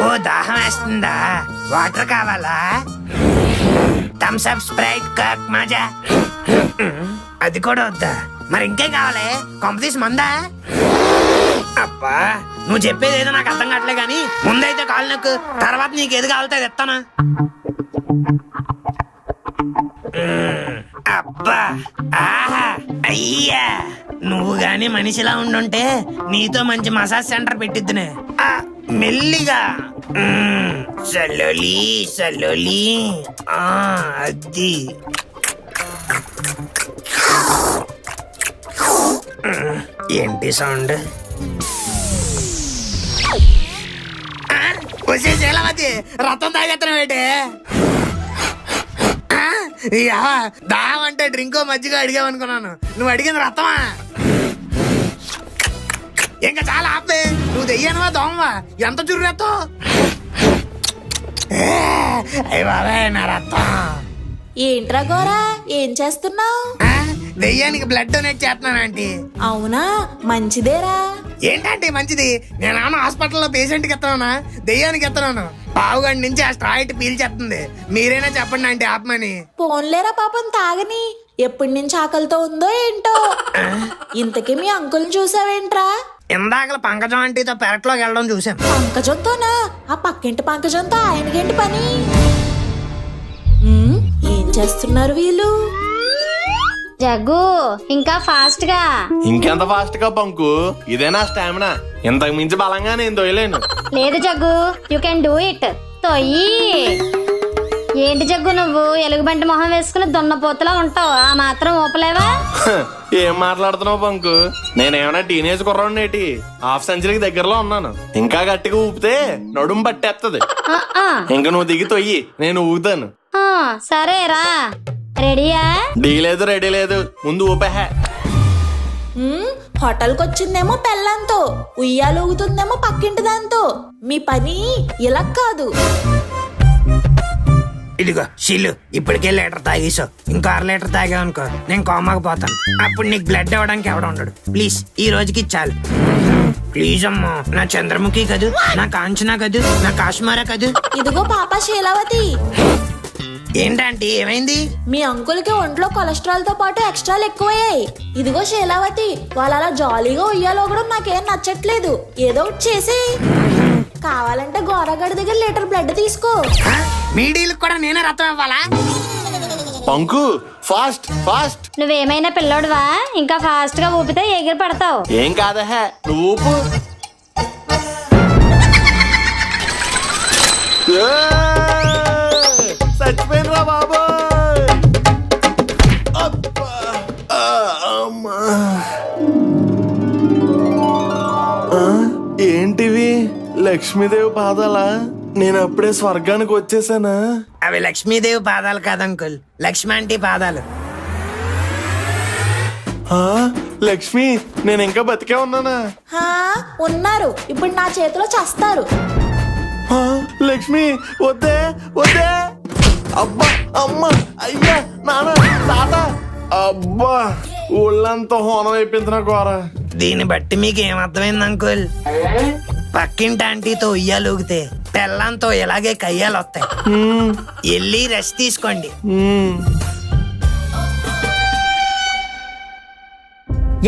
ఓ, దాహం వేస్తుందా? వాటర్ కావాలా? థమ్స్ అప్, స్ప్రైట్, కోక్, మజా. అది కూడా వద్దా? మరి ఇంకేం కావాలి? కొంపతీసి మందా? అబ్బా, నువ్వు చెప్పేది ఏదో నాకు అర్థం కావట్లే గానీ ముందైతే కాళ్ళు నొక్కు, తర్వాత నీకు ఏది కావాలితే అది ఇస్తానా? అబ్బా, ఆహా, అయ్యా, నువ్వు గాని మనిషిలా ఉండుంటే నీతో మంచి మసాజ్ సెంటర్ పెట్టిద్దునే. మెల్లిగా సలోలి సలోలి. అది ఏంటి సౌండ్? వచ్చే శీలవతి, రథం తాగెత్తనం ఏంటి? దాహం అంటే డ్రింకో మజ్జిగ అడిగావనుకున్నాను, నువ్వు అడిగింది రథమా? ఇంకా చాలా ఆపే, నువ్వు దెయ్యనువా దోమవా? ఎంత చుర్రెత్తో? అయ్య బాబాయ్, నా రథం. ఏంట్రా గోరా, ఏం చేస్తున్నావు? దెయ్యానికి బ్లడ్ డొనేట్ చేస్తున్నాను ఆంటీ. అవునా, మంచిదేరా. ఏంటంటే మంచిది? నేను హాస్పిటల్లో పేషెంట్కి ఎత్తున్నానా, దెయ్యానికి ఎత్తున్నాను. పావుగంట నుంచి ఆ స్ట్రాయిట్ పీల్చేస్తుంది. మీరైనా చెప్పండి ఆంటీ ఆపమని. పోన్లేరా పాపం, తాగని. ఎప్పటి నుంచి ఆకలితో ఉందో ఏంటో. ఇంతకీ మీ అంకుల్ని చూసావేంట్రా? ఇందాకల పంకజం ఆంటీతో పెరట్లోకి వెళ్ళడం చూసాం. పంకజంతోనా? ఆ పక్కింటి పంకజంతో ఆయనకేంటి పని? ఏం చేస్తున్నారు వీళ్ళు? జగ్గు, ఇంకా ఫాస్ట్ గా. ఇంకెంత ఫాస్ట్ గా పంకు? ఇదేనా స్టామినా? ఇంతకు మించి బలంగా నేను తొయ్యలేను. లేదు Jaggu, you can do it. తొయ్యి. ఏంటి జగ్గు, నువ్వు ఎలుగుబంటి మొహం వేసుకుని దున్నపోతులా ఉంటావు, ఆ మాత్రం ఊపలేవా? ఏం మాట్లాడుతున్నావు పంకు? నేనేమన్నా టీనేజ్ కుర్రాడినేటి? హాఫ్ సెంచరీకి దగ్గరలో ఉన్నాను. ఇంకా గట్టిగా ఊపితే నడుము పట్టేస్తది. ఇంక నువ్వు దిగి తొయ్యి, నేను ఊగుతాను. సరేరా, రెడీయా? డీ లేదు, రెడీ లేదు, ముందు ఊపేహే. హోటల్కి వచ్చిందేమో పెళ్ళంతో, ఉయ్యాలు ఊగుతుందేమో పక్కింటి దాంతో. మీ పని ఇలా కాదు. ఇదిగో షీలు ఇప్పటికే లీటర్ తాగేసావు ఇంకో 1/2 లీటర్ తాగావు అనుకో నేను కోమాకు పోతాను. అప్పుడు నీకు బ్లడ్ ఇవ్వడానికి ఎవడ ఉండడు. ప్లీజ్ ఈ రోజుకి చాలు. ప్లీజ్ అమ్మా. నా చంద్రముఖి కదూ, నా కాంచనా కదూ, నా కాశ్మారా కదూ. ఇదిగో పాప శీలావతి, ఏంటంటే ఏమైంది? మీ అంకుల్ కి ఒంట్లో కొలెస్ట్రాల్ తో పాటు ఎక్స్ట్రాలు ఎక్కువయ్యాయి. ఇదిగో శీలావతి, వాళ్ళు అలా జాలీగా ఉయ్యాలోగడం నాకేం నచ్చట్లేదు. ఏదో ఒకటి చేసి కావాలంటే గోరగడి దగ్గర లీటర్ బ్లడ్ తీసుకో. మీడీలకు కూడా నేనే రథం ఇవ్వాలా? పంకు ఫాస్ట్ ఫాస్ట్. నువ్వేమైనా పిల్లోడువా? ఇంకా ఫాస్ట్ గా ఊపితే ఎగిరి పడతావు. ఏం కాదా నువ్వు ఊపు. చచ్చిపోయినరా బాబు. ఏంటివి లక్ష్మీదేవి పాదాలా? నేను అప్పుడే స్వర్గానికి వచ్చేసానా? అవి లక్ష్మీదేవి పాదాలు కాదు అంకుల్, లక్ష్మి ఆంటీ పాదాలు. లక్ష్మి నేను ఇంకా బతికే ఉన్నానా? ఉన్నారు, ఇప్పుడు నా చేతిలో చస్తారు. లక్ష్మి వద్దే వద్దే. అబ్బా అమ్మ అయ్యా నాన్న తాత. అబ్బా ఊళ్ళంతా హోనం అయిపోయింది నా ఘోర. దీన్ని బట్టి మీకు ఏమర్థమైంది అంకుల్? పక్కింటి ఆంటీతో ఉయ్యాలూగితే పెళ్ళంతో ఇలాగే కయ్యాలు వస్తాయి. వెళ్ళి రెస్ట్ తీసుకోండి.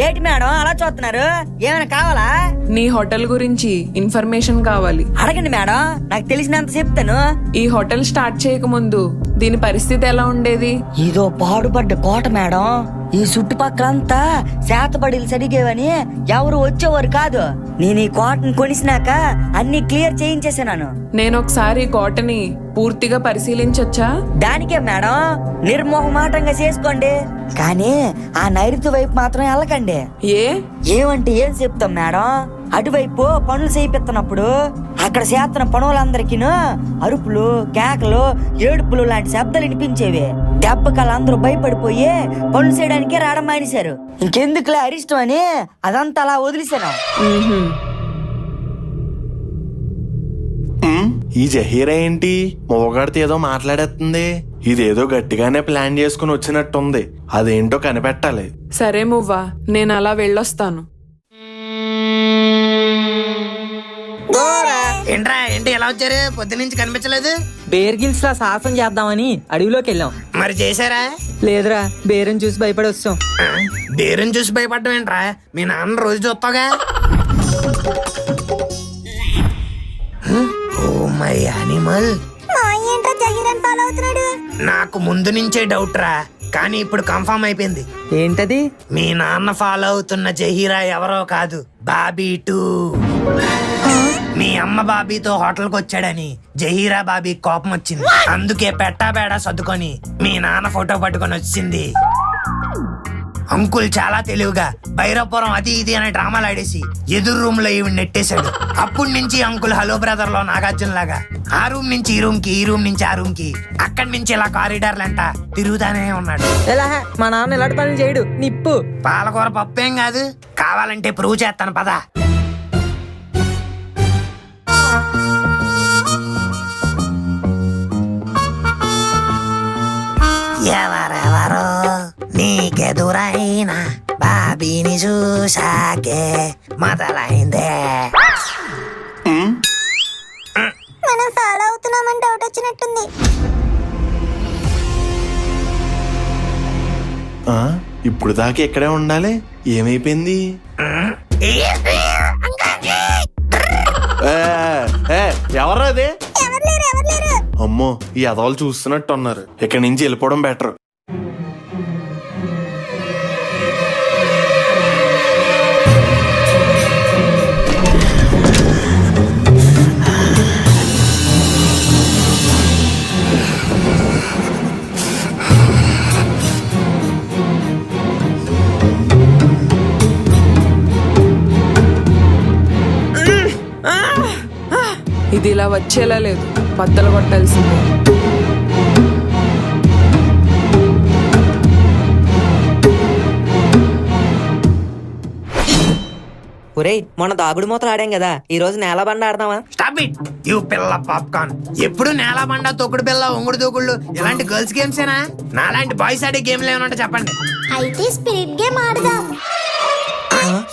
ఏంటి మేడం అలా చూస్తున్నారు? ఏమైనా కావాలా? నీ హోటల్ గురించి ఇన్ఫర్మేషన్ కావాలి. అడగండి మేడం, నాకు తెలిసినంత చెప్తాను. ఈ హోటల్ స్టార్ట్ చేయకముందు దీని పరిస్థితి ఎలా ఉండేది? ఇదో పాడుపడ్డ కోట మేడం. ఈ చుట్టుపక్కలంతా శాతబడిలు సరిగేవని ఎవరు వచ్చేవారు కాదు. నేను ఈ కోటను కొనిసినాక అన్ని క్లియర్ చేయించేసాను. నేను ఒకసారి కోటని పూర్తిగా పరిశీలించొచ్చా? దానికే మేడం, నిర్మోహమాటంగా చేసుకోండి, కానీ ఆ నైరుతి వైపు మాత్రం వెళ్ళకండి. ఏమంటే ఏం చెప్తాం మేడం, అటువైపు పనులు చేయిస్తున్నప్పుడు అక్కడ చేస్తున్న పనులందరికీ అరుపులు, కేకలు, ఏడుపులు లాంటి శబ్దాలు వినిపించేవి. దెబ్బకళ్ళందరూ భయపడిపోయి పనులు చేయడానికే రావడం మానేశారు. ఇంకెందుకులే అరిష్టం అని అదంతా అలా వదిలేశాను. ఈ జహీరా ఏంటి మొగడితో ఏదో మాట్లాడేస్తుంది? ఇదేదో గట్టిగానే ప్లాన్ చేసుకుని వచ్చినట్టుంది. అదేంటో కనిపెట్టాలి. సరే మువ్వా, నేను అలా వెళ్ళొస్తాను. ఏంట్రా ఏంటి ఎలా వచ్చారు? పొద్దునుంచి కనిపించలేదు. బేర్ గిల్స్ లా సాహసం చేద్దామని అడవిలోకి వెళ్ళాం. మరి చేశారా? లేదురా, బేరుని చూసి భయపడి వచ్చాం. బేరుని చూసి భయపడ్డం ఏంట్రా? మీ నాన్న రోజు చూస్తావుగా. Oh my animal. నాకు ముందు నుంచే డౌట్ రా, కానీ ఇప్పుడు కన్ఫర్మ్ అయిపోయింది. ఏంటది? మీ నాన్న ఫాలో అవుతున్న జహీరా ఎవరో కాదు, బాబీ 2. మీ అమ్మ బాబీతో హోటల్కి వచ్చాడని జహీరా బాబీ కోపం వచ్చింది. అందుకే పెట్టాబేడా సర్దుకొని మీ నాన్న ఫోటో పట్టుకొని వచ్చింది. అంకుల్ చాలా తెలివిగా భైరవపురం అది ఇది అనే డ్రామాలు ఆడేసి ఎదురు రూమ్ లో ఈవిడ నెట్టేశాడు. అప్పటి నుంచి అంకుల్ హలో బ్రదర్ లో నాగార్జున లాగా ఆ రూమ్ నుంచి ఈ రూమ్ కి, ఈ రూమ్ నుంచి ఆ రూమ్ కి, అక్కడి నుంచి ఇలా కారిడార్లంట తిరుగుతానే ఉన్నాడు. ఎలా మా నాన్న ఇలాంటి పనులు చేయడు. నిప్పు పాలకూర పప్పేం కాదు, కావాలంటే ప్రూవ్ చేస్తాను పదా. ఎవరెవరో నీకెదురైనా బాబీని చూసాకే మొదలైందే. మనం ఫాలో అవుతున్నామని డౌట్ వచ్చినట్టుంది. ఇప్పుడు దాకా ఇక్కడే ఉండాలి, ఏమైపోయింది? ఎవరు అది? అమ్మో ఈ అదవాళ్ళు చూస్తున్నట్టు ఉన్నారు. ఇక్కడి నుంచి వెళ్ళిపోవడం బెటర్. ఇది ఇలా వచ్చేలా లేదు, బద్దలు కొట్టాల్సిందే. ఒరేయ్ మొన్న దాగుడు మూతలు ఆడాం కదా ఈ రోజు నేల బండ ఆడదామా? స్టాప్ ఇట్ యూ పిల్ల పాప్కార్న్. ఎప్పుడు నేల బండ, తొక్కుడు పిల్ల, ఒంగుడు దూకుళ్ళు ఇలాంటి గర్ల్స్ గేమ్స్ ఏనా? నాలాంటి బాయ్స్ ఆడే గేమ్లు ఏమైనా ఉంటే చెప్పండి. అయితే స్పిరిట్ గేమ్ ఆడదాం.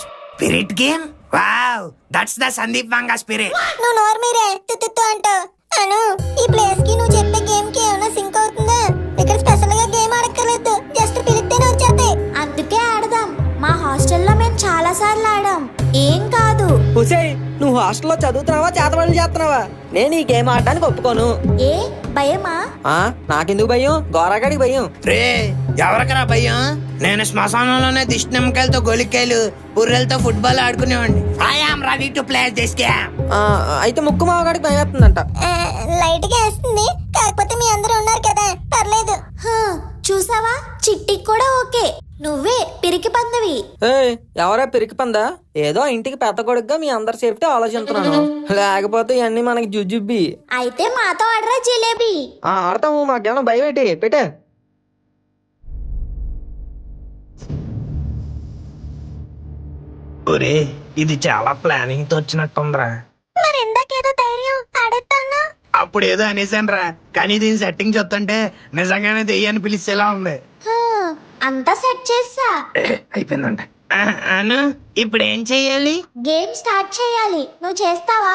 Spirit game? Wow, that's the Sandeep Vanga spirit. నువ్వు నోరు మీరే తుత్తు అంటావు. అను, ఈ ప్లేస్ కి నువ్వు చెప్పే గేమ్ కి ఏమైనా సింక్ అవుతుందా? ఇక్కడ స్పెషల్ గా గేమ్ ఆడక్కర్లేదు, జస్ట్ పిలిస్తేనే వచ్చేస్తాయి. అందుకే ఆడదాం. మా హాస్టల్లో మేము చాలా సార్లు ఆడాం, ఏం కాదు. హుసేయ్ నువ్వు హాస్టల్లో చదువుతున్నావా చేతబడులు చేస్తున్నావా? నేను ఈ గేమ్ ఆడడానికి ఒప్పుకోను. ఏ భయమా? నాకెందుకు భయం? గోరాగడికి భయం. రే ఎవరికరా భయం? నేను శ్మశానంలోనే దిష్టి నిమ్మకాయలతో గోలికాయలు, పుర్రెలతో ఫుట్బాల్ ఆడుకునేవాడిని. I am ready to play this game. అయితే ముక్కు మావగాడికి భయం వేస్తుందంట. లైట్ గా వేస్తుంది, కాకపోతే మీ అందరూ ఉన్నారు కదా, పర్లేదు. చూసావా, చిట్టికి కూడా ఓకే. నువ్వే పిరికి పందవి. ఎవరా పిరికి పందా? ఏదో ఇంటికి పెద్ద కొడుకుగా మీ అందరి సేఫ్టీ ఆలోచిస్తున్నాను, లేకపోతే ఇవన్నీ మనకి జుజుబ్బి. అయితే మాతో ఆడరా జిలేబీ. ఆడతాము, మాకేమన్నా భయం ఏంటి? పెట్టే. ఒరే ఇది చాలా ప్లానింగ్ తో వచ్చినట్టుందిరా. మరి ఇందాకేదో ధైర్యం ఆడేస్తాను. అప్పుడు ఏదో అనేసాను రా, కానీ దీని సెట్టింగ్ చూస్తుంటే నిజంగానే దెయ్యాన్ని పిలిచేలా ఉంది. అంతా సెట్ చేసా. అయిపోయిందంట. అను ఇప్పుడు ఏం చెయ్యాలి? గేమ్ స్టార్ట్ చేయాలి, నువ్వు చేస్తావా?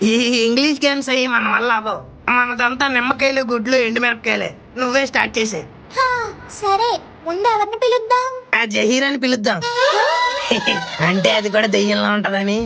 ఈ ఇంగ్లీష్ గేమ్స్ అయ్యి మన వల్ల అవ్వవు. మనదంతా నిమ్మకాయలు, గుడ్లు, ఎండుమిరపకాయలే. నువ్వే స్టార్ట్ చేసే. సరే, ముందు ఎవరిని పిలుద్దాం? ఆ జహీరాని పిలుద్దాం. అంటే అది కూడా దెయ్యంలా ఉంటదని.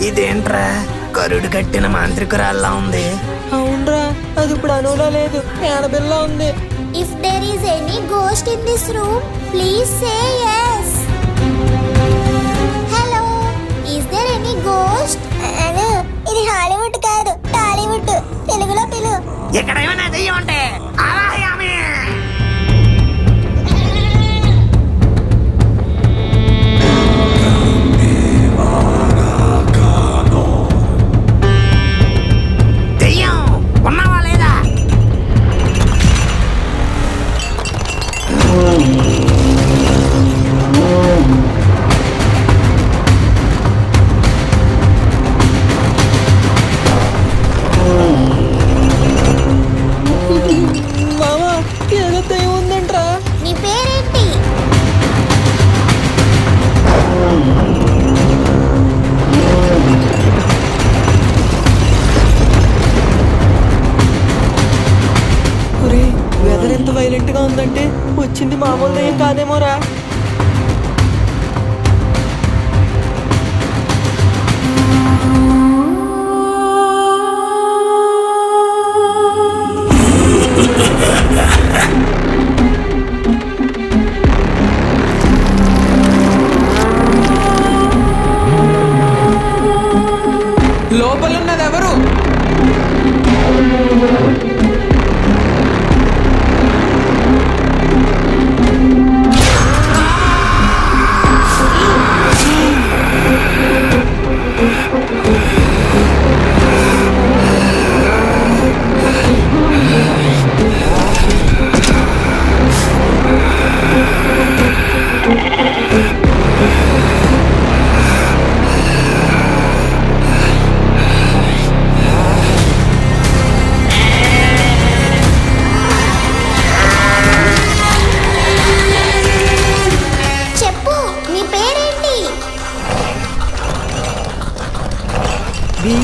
ఇదేంట్రా కరుడు కట్టిన మాంత్రికురాల్లా ఉంది. అవునరా, అది ఇప్పుడు అనువులో లేదు, ఏడబిల్లా ఉంది. If there is any ghost in this room, please say yes. Hello, is there any ghost? Anu, ఇది హాలీవుడ్ కాదు, టాలీవుడ్. తెలుగులో పిలు. ఇక్కడ ఏమైనా దెయ్యం ఉంటే అలాయామి. దెయ్యం ఉన్నావా లేదా? మామా ఏదో దయ్యం ఉందంట్రా. నీ పేరేంటి? వెదర్ ఎంత వైలెంట్ గా ఉందంటే వచ్చింది మామూలు దయ్యం కాదేమోరా. లోపలున్నది ఎవరు? చెప్పు, నీ పేరేంటి? బి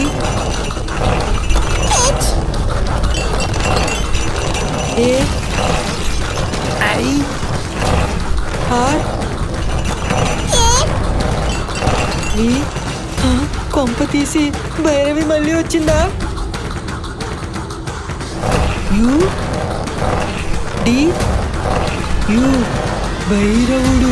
ఏ ఐ ఆర్ ఈ. కొంప తీసి భైరవి మళ్ళీ వచ్చిందా? You D you Bhairavudu